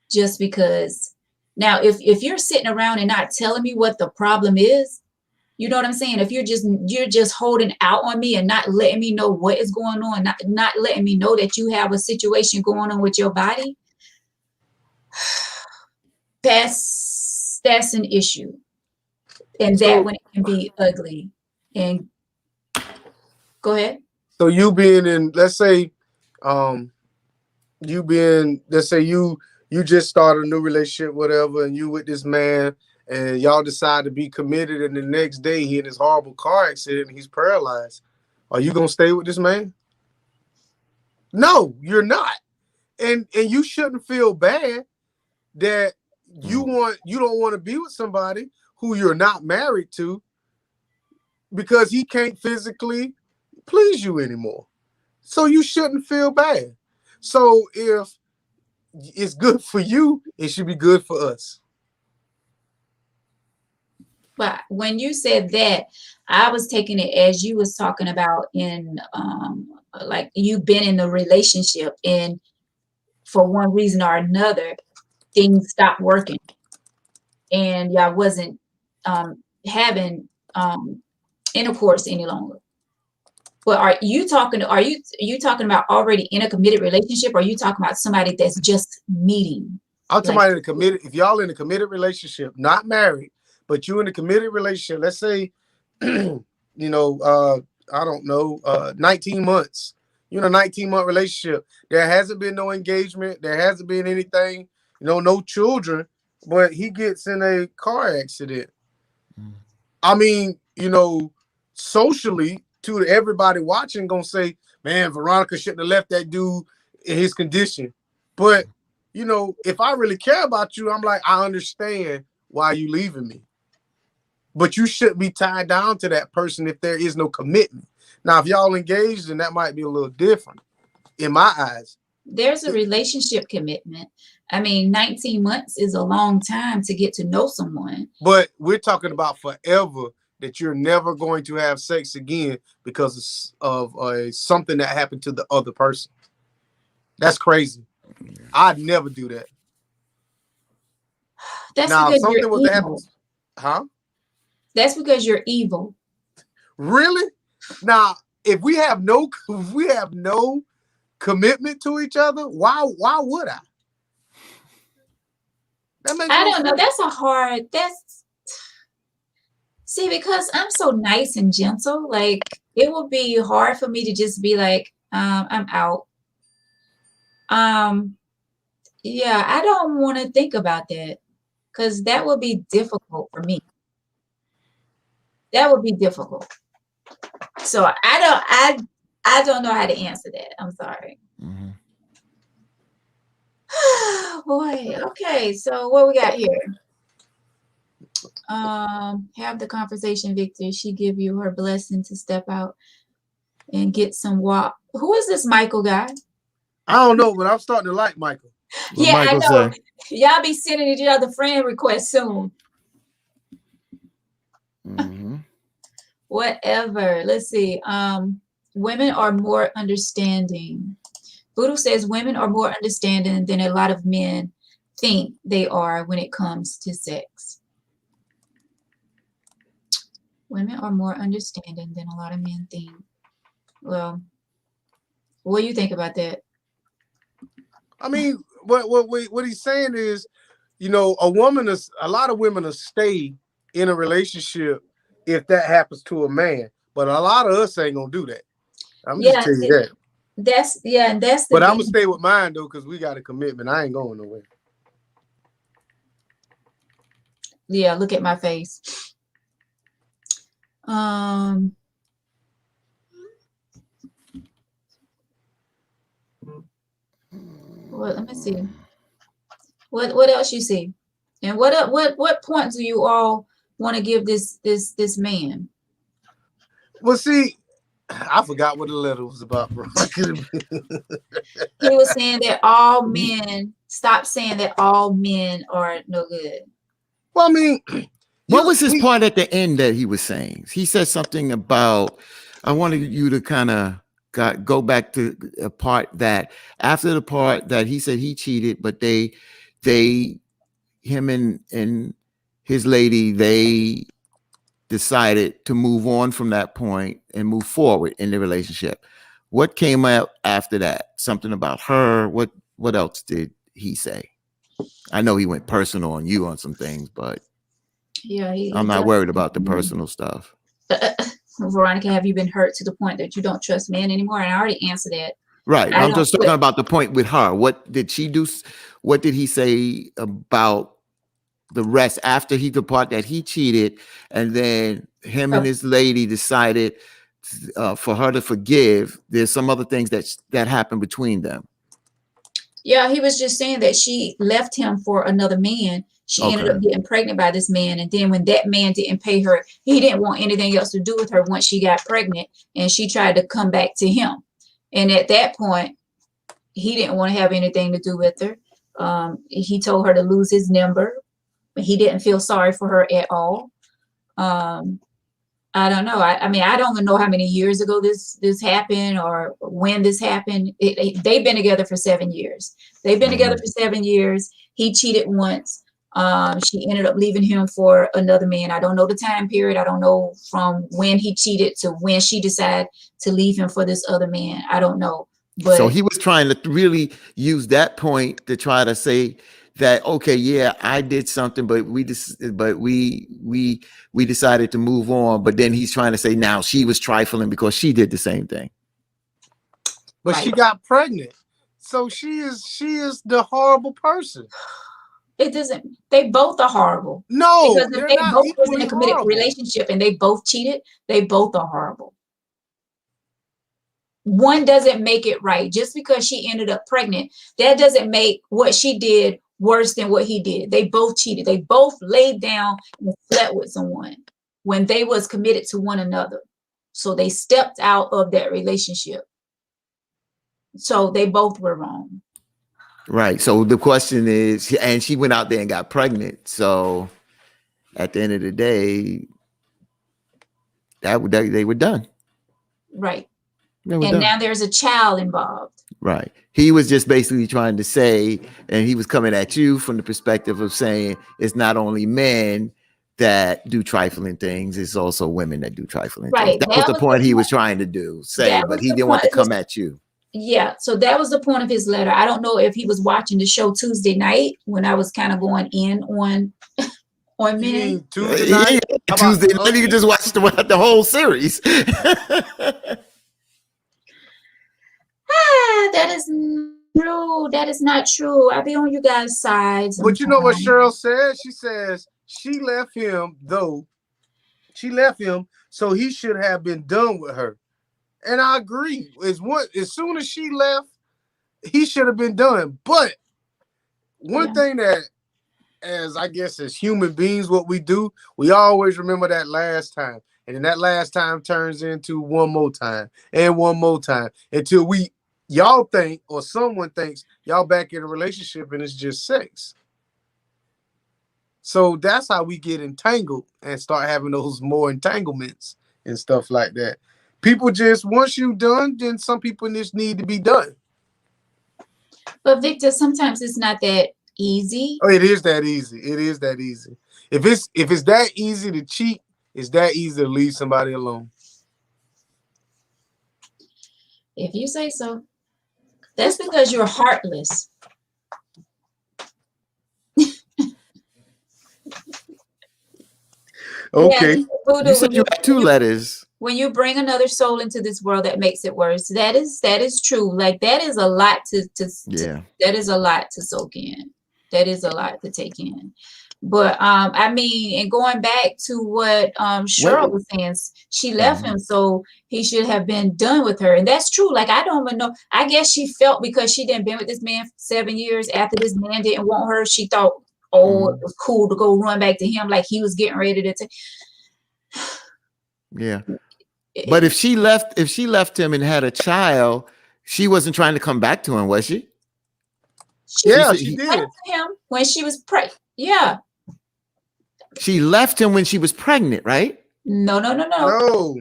just because. Now, if you're sitting around and not telling me what the problem is, you know what I'm saying? If you're just holding out on me and not letting me know what is going on, not letting me know that you have a situation going on with your body, that's an issue. And that when it can be ugly. And go ahead. So you being in, let's say you just started a new relationship, whatever, and you with this man and y'all decide to be committed, and the next day he in this horrible car accident and he's paralyzed. Are you gonna stay with this man? No, you're not. And you shouldn't feel bad that you don't want to be with somebody who you're not married to because he can't physically please you anymore. So you shouldn't feel bad. So if it's good for you, it should be good for us. But when you said that, I was taking it as you was talking about in like you've been in a relationship and for one reason or another, things stopped working and y'all wasn't having intercourse any longer. But are you talking about already in a committed relationship, or are you talking about somebody that's just meeting? I'm talking about in a committed, if y'all in a committed relationship, not married, but you in a committed relationship, let's say, I don't know, 19 months. You're in a 19-month relationship. There hasn't been no engagement. There hasn't been anything, no children, but he gets in a car accident. I mean, socially, to everybody watching, gonna say, man, Veronica shouldn't have left that dude in his condition. But, if I really care about you, I'm like, I understand why you leaving me. But you shouldn't be tied down to that person if there is no commitment. Now, if y'all engaged, then that might be a little different in my eyes. There's a relationship commitment. I mean, 19 months is a long time to get to know someone. But we're talking about forever, that you're never going to have sex again because of something that happened to the other person. That's crazy. I'd never do that. That's now, because something you're was evil. to happen. Huh? That's because you're evil. Really? Now, if we have no commitment to each other, why would I? That makes I no don't know. sense. See, because I'm so nice and gentle, like it would be hard for me to just be like, I'm out. Yeah, I don't want to think about that because that would be difficult for me. That would be difficult. So I I don't know how to answer that. I'm sorry. Mm-hmm. Boy, okay. So what we got here? Have the conversation, Victor. She give you her blessing to step out and get some walk. Who is this Michael guy? I don't know, but I'm starting to like Michael. What Yeah, Michael I know. say? Y'all be sending each other friend requests soon. Mm-hmm. Whatever. Let's see. Women are more understanding. Voodoo says women are more understanding than a lot of men think they are when it comes to sex. Women are more understanding than a lot of men think. Well, what do you think about that? I mean, what he's saying is, you know, a lot of women will stay in a relationship if that happens to a man, but a lot of us ain't gonna do that. I'm just Yeah, telling you that. and that's the But I'm gonna thing. stay with mine though, because we got a commitment. I ain't going nowhere. Yeah, look at my face. Well, let me see. What else you see? And what point do you all want to give this man? Well, see, I forgot what the letter was about, bro. He was saying that all men stop saying that all men are no good. Well, I mean, What was his part at the end that he was saying? He said something about, I wanted you to kind of go back to a part that after the part that he said he cheated, but him and his lady, they decided to move on from that point and move forward in the relationship. What came out after that? Something about her. What else did he say? I know he went personal on you on some things, but yeah, I'm not worried about the personal stuff. Veronica, have you been hurt to the point that you don't trust men anymore? And I already answered that. Right. I'm just talking about the point with her. What did she do? What did he say about the rest after he departed that he cheated, and then him and his lady decided for her to forgive? There's some other things that happened between them. Yeah, he was just saying that she left him for another man. She ended up getting pregnant by this man. And then when that man didn't pay her, he didn't want anything else to do with her once she got pregnant. And she tried to come back to him. And at that point, he didn't want to have anything to do with her. He told her to lose his number. He didn't feel sorry for her at all. I don't know. I mean, I don't even know how many years ago this happened or when this happened. They've been together for 7 years. They've been together for 7 years. He cheated once. She ended up leaving him for another man. I don't know the time period. I don't know from when he cheated to when she decided to leave him for this other man. I don't know. But so he was trying to really use that point to try to say that, okay, yeah, I did something, but we decided to move on. But then he's trying to say now she was trifling because she did the same thing. But she got pregnant, so she is the horrible person. It doesn't. They both are horrible. No, because if they both was in a committed horrible relationship and they both cheated, they both are horrible. One doesn't make it right. Just because she ended up pregnant, that doesn't make what she did worse than what he did. They both cheated. They both laid down and slept with someone when they was committed to one another. So they stepped out of that relationship. So they both were wrong. Right. So the question is, and she went out there and got pregnant. So at the end of the day, they were done. Right. They were and done. Now there's a child involved. Right. He was just basically trying to say, and he was coming at you from the perspective of saying it's not only men that do trifling things, it's also women that do trifling things. That was the point he was trying to say, but he didn't want to come at you. Yeah, so that was the point of his letter. I don't know if he was watching the show Tuesday night when I was kind of going in on men. Tuesday night? Tuesday night, you can just watch the whole series. That is true. That is not true. I'll be on you guys' sides. But you know what Cheryl said? She says she left him, so he should have been done with her. And I agree. As soon as she left, he should have been done. But one thing that, as I guess as human beings, what we do, we always remember that last time. And then that last time turns into one more time and one more time until y'all think or someone thinks y'all back in a relationship and it's just sex. So that's how we get entangled and start having those more entanglements and stuff like that. People just, once you done, then some people just need to be done. But Victor, sometimes it's not that easy. Oh, it is that easy. It is that easy. If it's that easy to cheat, it's that easy to leave somebody alone. If you say so. That's because you're heartless. Okay. Yeah, You said you had 2 letters. When you bring another soul into this world, that makes it worse. That is true. Like that is a lot that is a lot to soak in. That is a lot to take in. But I mean, and going back to what Cheryl was saying, she left him, so he should have been done with her. And that's true. Like I don't even know. I guess she felt because she didn't been with this man for 7 years after this man didn't want her, she thought, it was cool to go run back to him like he was getting ready to take. Yeah. But if she left him and had a child, she wasn't trying to come back to him, was she? She did. Went to him when she was pregnant. Yeah. She left him when she was pregnant, right? No. No.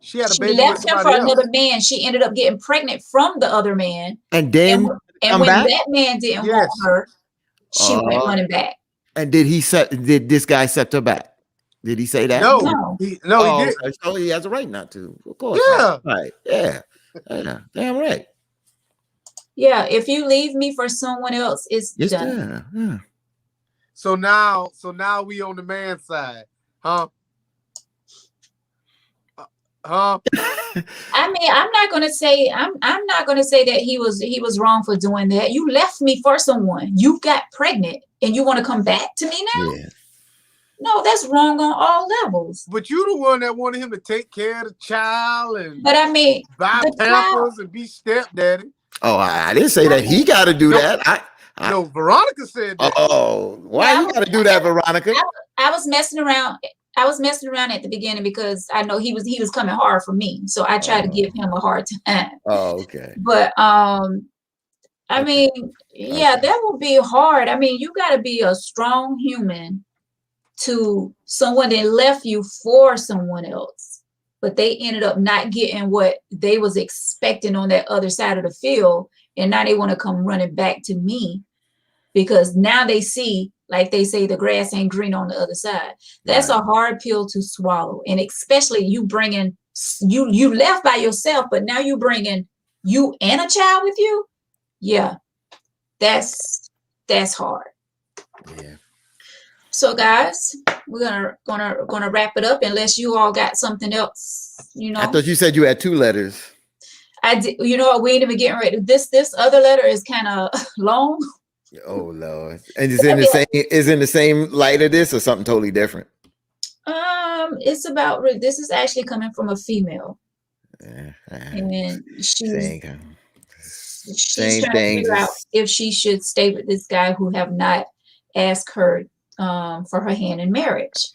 She had a baby. She left him for another man. She ended up getting pregnant from the other man. And then and when that man didn't want her, she went running back. And did this guy set her back? Did he say that? No. He did. So he has a right not to. Of course. Yeah. Right. Yeah. Damn right. Yeah. If you leave me for someone else, it's done. Yeah. So now we on the man's side, huh? I mean, I'm not gonna say that he was wrong for doing that. You left me for someone. You got pregnant, and you want to come back to me now? Yeah. No, that's wrong on all levels. But you the one that wanted him to take care of the child and buy Pampers and be stepdaddy. Oh, I didn't say that he got to do that. No, Veronica said that. Oh, why you got to do that, Veronica? I was messing around. I was messing around at the beginning because I know he was coming hard for me, so I tried to give him a hard time. Oh, okay. But I mean, yeah, that would be hard. I mean, you got to be a strong human to someone that left you for someone else, but they ended up not getting what they was expecting on that other side of the field, and now they want to come running back to me because now they see, like they say, the grass ain't green on the other side. That's a hard pill to swallow, and especially you bringing you left by yourself, but now you bringing you and a child with you. Yeah, that's hard. Yeah. So guys, we're gonna wrap it up unless you all got something else. I thought you said you had 2 letters. I did. You know what? We ain't even getting ready. This other letter is kind of long. Oh Lord! And is in the same light of this or something totally different? It's about. This is actually coming from a female, and she's trying to figure out if she should stay with this guy who have not asked her for her hand in marriage.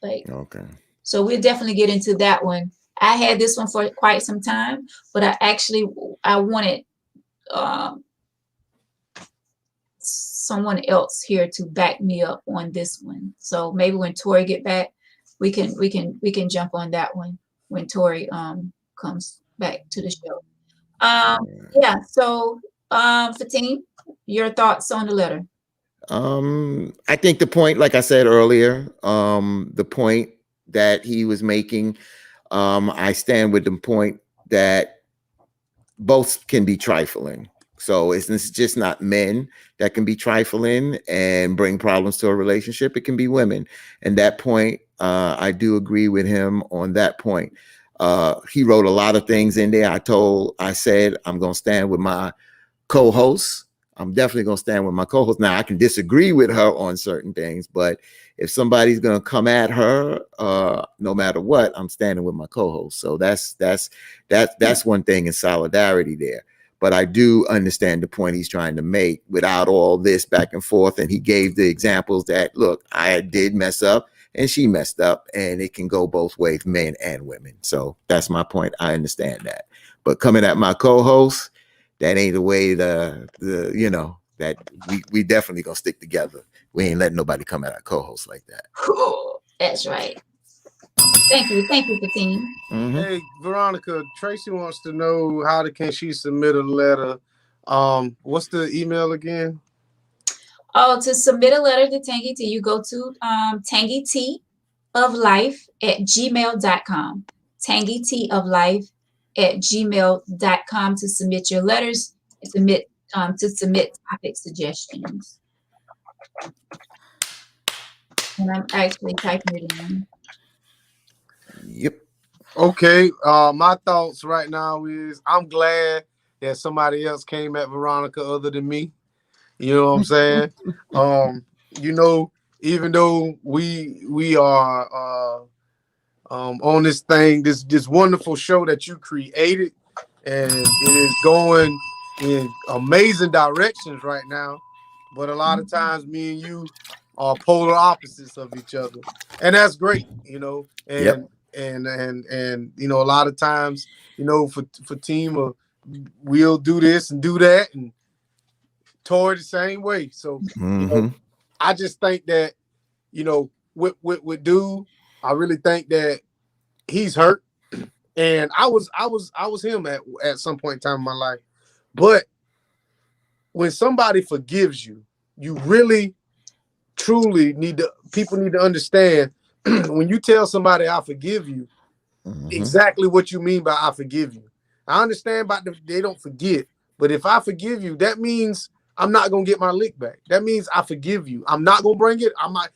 Okay. So we'll definitely get into that one. I had this one for quite some time, but I wanted someone else here to back me up on this one. So maybe when Tori get back, we can jump on that one when Tori comes back to the show. Yeah. So Fatim, your thoughts on the letter? I think the point, like I said earlier, the point that he was making, I stand with the point that both can be trifling. So it's just not men that can be trifling and bring problems to a relationship. It can be women. And that point, I do agree with him on that point. He wrote a lot of things in there. I said, I'm going to stand with my co-host. I'm definitely gonna stand with my co-host. Now I can disagree with her on certain things, but if somebody's gonna come at her, no matter what, I'm standing with my co-host. So that's one thing in solidarity there. But I do understand the point he's trying to make without all this back and forth. And he gave the examples that, look, I did mess up and she messed up, and it can go both ways, men and women. So that's my point. I understand that. But coming at my co-host, that ain't the way that we definitely gonna stick together. We ain't letting nobody come at our co-host like that. Cool. That's right. Thank you, Fatim. Mm-hmm. Hey, Veronica, Tracy wants to know can she submit a letter? What's the email again? Oh, to submit a letter to Tangy T, you go to tangyteaoflife@gmail.com. tangyteaoflife@gmail.com to submit your letters and to submit topic suggestions. And I'm actually typing it in. Yep. Okay. My thoughts right now is I'm glad that somebody else came at Veronica other than me. You know what I'm saying? Even though we are on this thing, this wonderful show that you created, and it is going in amazing directions right now. But a lot of times me and you are polar opposites of each other. And that's great, and Yep. and a lot of times, for team we'll do this and do that and toward the same way. So I just think that, with dude, I really think that he's hurt. And I was him at some point in time in my life. But when somebody forgives you, you really truly people need to understand when you tell somebody I forgive you, exactly what you mean by I forgive you. I understand they don't forget, but if I forgive you, that means I'm not gonna get my lick back. That means I forgive you. I'm not gonna bring it. I might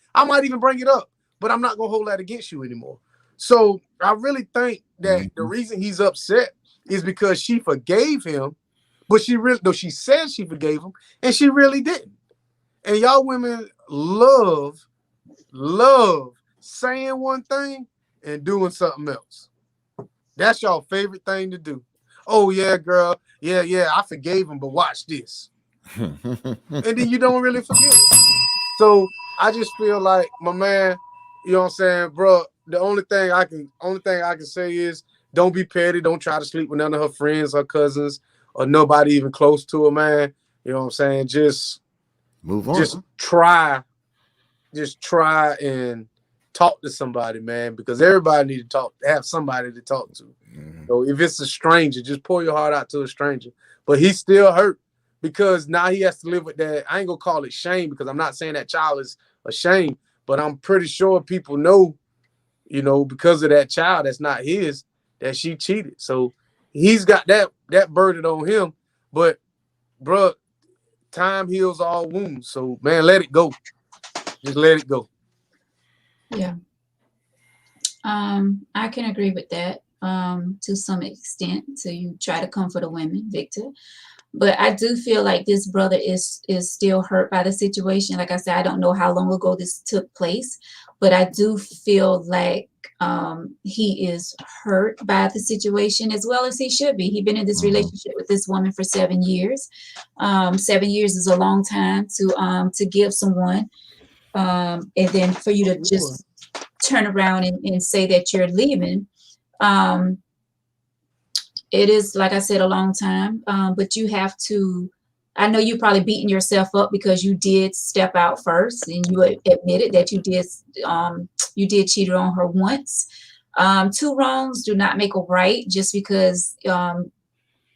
even bring it up, but I'm not gonna hold that against you anymore. So I really think that the reason he's upset is because she forgave him, but she said she forgave him, and she really didn't. And y'all women love saying one thing and doing something else. That's y'all favorite thing to do. Oh yeah, girl. Yeah, I forgave him, but watch this. And then you don't really forgive him. So I just feel like, my man, you know what I'm saying, bro, the only thing I can say is don't be petty. Don't try to sleep with none of her friends, her cousins, or nobody even close to her, man. You know what I'm saying? Just move on. Just try and talk to somebody, man, because everybody need to have somebody to talk to. So if it's a stranger, just pour your heart out to a stranger. But he's still hurt because now he has to live with that. I ain't gonna call it shame because I'm not saying that child is a shame, but I'm pretty sure people know, because of that child that's not his, that she cheated. So he's got that burden on him. But bro, time heals all wounds. So man, let it go. Just let it go. Yeah. I can agree with that to some extent. So you try to comfort the women, Victor. But I do feel like this brother is still hurt by the situation. Like I said, I don't know how long ago this took place, but I do feel like he is hurt by the situation as well as he should be. He's been in this relationship with this woman for 7 years. 7 years is a long time to give someone. And then for you to just turn around and say that you're leaving. It is, like I said, a long time, but you have to, I know you're probably beating yourself up because you did step out first and you admitted that you did cheat on her once. Two wrongs do not make a right. Just because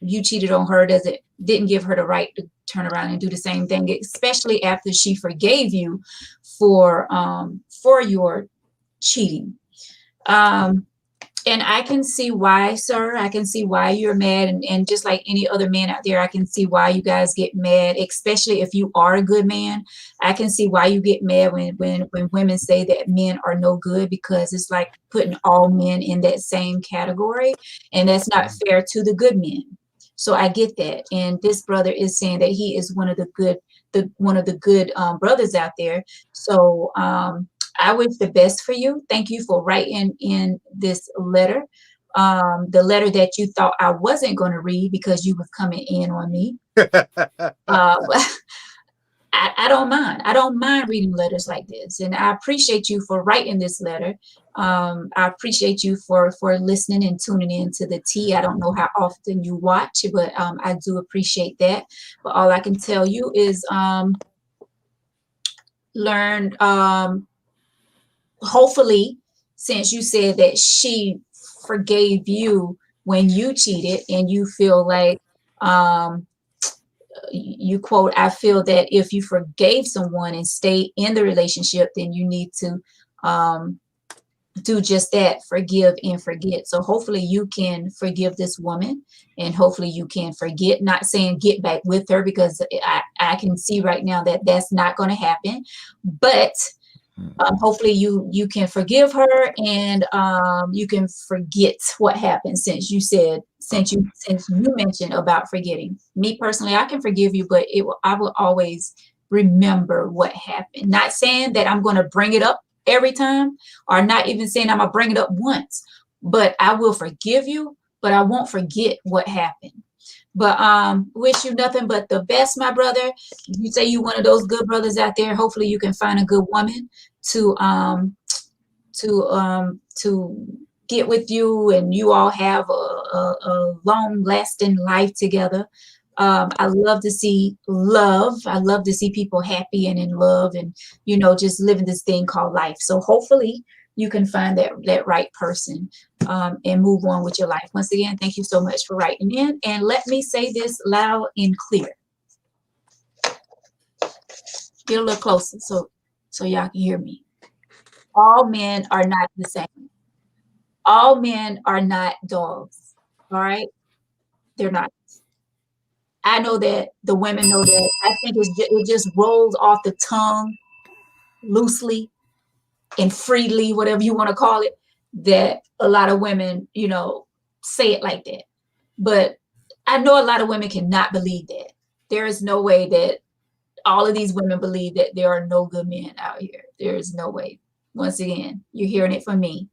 you cheated on her didn't give her the right to turn around and do the same thing, especially after she forgave you for your cheating. And I can see why, sir. I can see why you're mad. And just like any other man out there, I can see why you guys get mad, especially if you are a good man. I can see why you get mad when women say that men are no good, because it's like putting all men in that same category. And that's not fair to the good men. So I get that. And this brother is saying that he is one of the good brothers out there. So I wish the best for you. Thank you for writing in this letter. The letter that you thought I wasn't going to read because you was coming in on me. I don't mind. I don't mind reading letters like this. And I appreciate you for writing this letter. I appreciate you for listening and tuning in to the tea. I don't know how often you watch, but I do appreciate that. But all I can tell you is learn, hopefully, since you said that she forgave you when you cheated and you feel like, you quote, I feel that if you forgave someone and stay in the relationship, then you need to do just that, forgive and forget. So hopefully you can forgive this woman and hopefully you can forget, not saying get back with her, because I can see right now that that's not going to happen. But hopefully you can forgive her and you can forget what happened, since you mentioned about forgetting. Me personally, I can forgive you, but I will always remember what happened. Not saying that I'm going to bring it up every time, or not even saying I'm going to bring it up once, but I will forgive you, but I won't forget what happened. But wish you nothing but the best, my brother. You say you one of those good brothers out there. Hopefully you can find a good woman to get with you, and you all have a long lasting life together. I love to see love. I love to see people happy and in love, and just living this thing called life. So hopefully you can find that right person and move on with your life. Once again, thank you so much for writing in. And let me say this loud and clear. Get a little closer so y'all can hear me. All men are not the same. All men are not dogs. All right? They're not. I know that. The women know that. I think it just rolls off the tongue loosely and freely, whatever you want to call it, that a lot of women, say it like that. But I know a lot of women cannot believe that. There is no way that all of these women believe that there are no good men out here. There is no way. Once again, you're hearing it from me.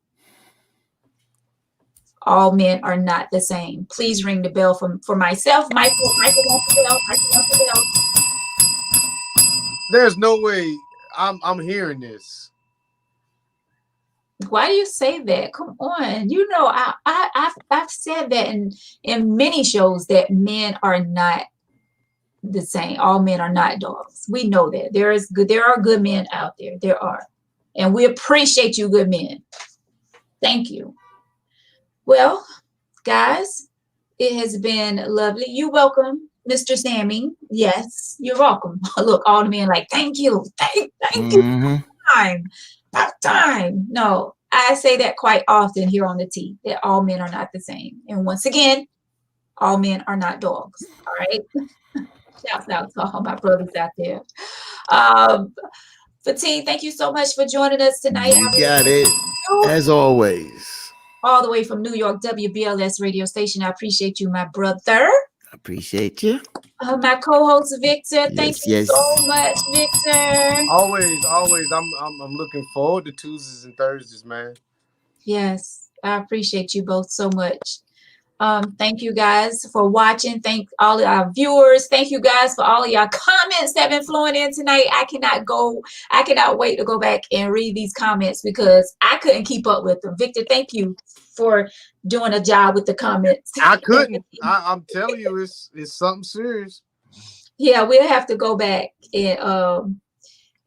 All men are not the same. Please ring the bell for myself. Michael wants the bell. Michael wants the bell. There's no way I'm hearing this. Why do you say that? Come on. I've said that in many shows that men are not the same. All men are not dogs. We know that. There are good men out there. There are. And we appreciate you, good men. Thank you. Well, guys, it has been lovely. You're welcome, Mr. Sammy. Yes, you're welcome. Look, all the men like, thank you. Thank you. About time. No, I say that quite often here on the T, that all men are not the same. And once again, all men are not dogs. All right. Shouts out to all my brothers out there. Fatih, thank you so much for joining us tonight. You got it, as always. All the way from New York, WBLS radio station. I appreciate you, my brother. I appreciate you. My co-host Victor. Thank you so much, Victor. Always. I'm looking forward to Tuesdays and Thursdays, man. Yes, I appreciate you both so much. Thank you guys for watching. Thank all of our viewers. Thank you guys for all of your comments that have been flowing in tonight. I cannot wait to go back and read these comments because I couldn't keep up with them. Victor, thank you for doing a job with the comments. I couldn't. I'm telling you, it's something serious. Yeah, we'll have to go back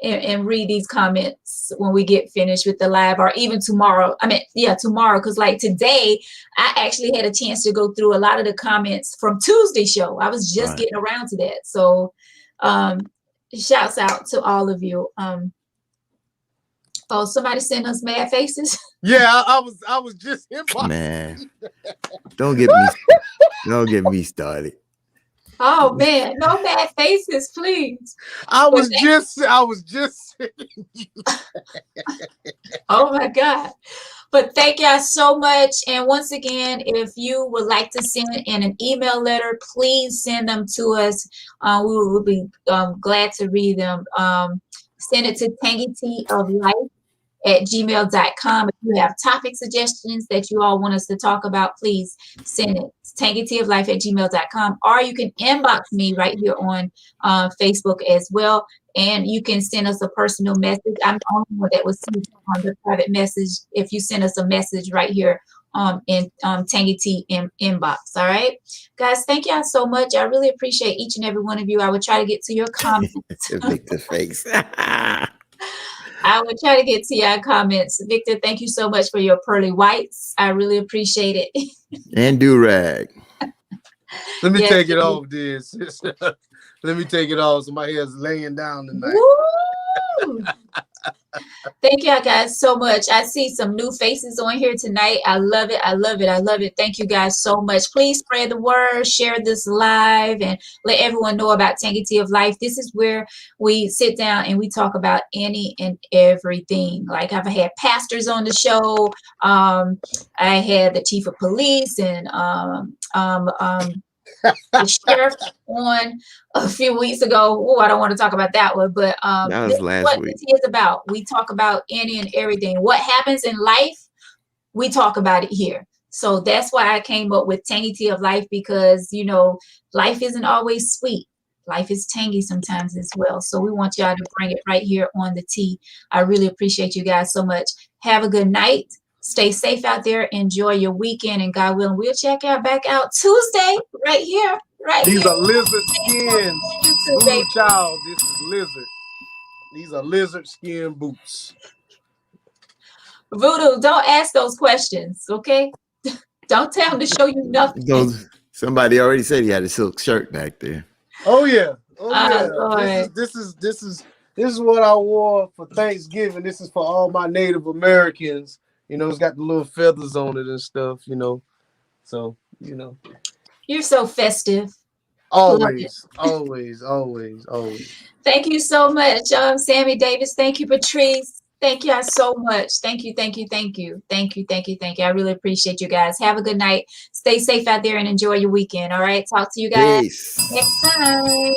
and read these comments when we get finished with the live, or even tomorrow. Tomorrow, because like today, I actually had a chance to go through a lot of the comments from Tuesday's show. I was just getting around to that. So shouts out to all of you. Oh, somebody sent us mad faces. Yeah, I was just man. Don't get me started. Oh man, no bad faces, please. I But was just oh my God. But thank y'all so much. And once again, if you would like to send in an email letter, please send them to us. We will be glad to read them. Send it to tangyteaoflife@gmail.com. If you have topic suggestions that you all want us to talk about, please send it. tangyteaoflife@gmail.com. Or you can inbox me right here on Facebook as well. And you can send us a personal message. I'm the only one that will see on the private message if you send us a message right here in Tangy T inbox. All right, guys, thank y'all so much. I really appreciate each and every one of you. I will try to get to your comments. Victor's face. I will try to get to your comments. Victor, thank you so much for your pearly whites. I really appreciate it. And do-rag. Let me Yes, take it off, dear sister. Let me take it off. So my hair's laying down tonight. Woo! Thank y'all guys so much. I see some new faces on here tonight. I love it. I love it. I love it. Thank you guys so much. Please spread the word, share this live, and let everyone know about Tangy Tea of Life. This is where we sit down and we talk about any and everything. Like I've had pastors on the show. I had the chief of police and the sheriff on a few weeks ago. Oh, I don't want to talk about that one, but That was this is last what week. this is about. We talk about any and everything. What happens in life, we talk about it here. So that's why I came up with Tangy Tea of Life, because you know, life isn't always sweet. Life is tangy sometimes as well. So we want y'all to bring it right here on the tea. I really appreciate you guys so much. Have a good night. Stay safe out there. Enjoy your weekend, and God willing, we'll check out back out Tuesday right here. Right These here. are lizard skins. YouTube, Voodoo baby. child, this is lizard. These are lizard skin boots. Voodoo, don't ask those questions, okay? Don't tell him to show you nothing. Somebody already said he had a silk shirt back there. Oh yeah. Oh yeah. Lord. This is what I wore for Thanksgiving. This is for all my Native Americans. You know, it's got the little feathers on it and stuff, you know. So, you know. You're so festive. Always. Thank you so much, Sammy Davis. Thank you, Patrice. Thank you so much. Thank you. I really appreciate you guys. Have a good night. Stay safe out there and enjoy your weekend. All right. Talk to you guys Peace. next time.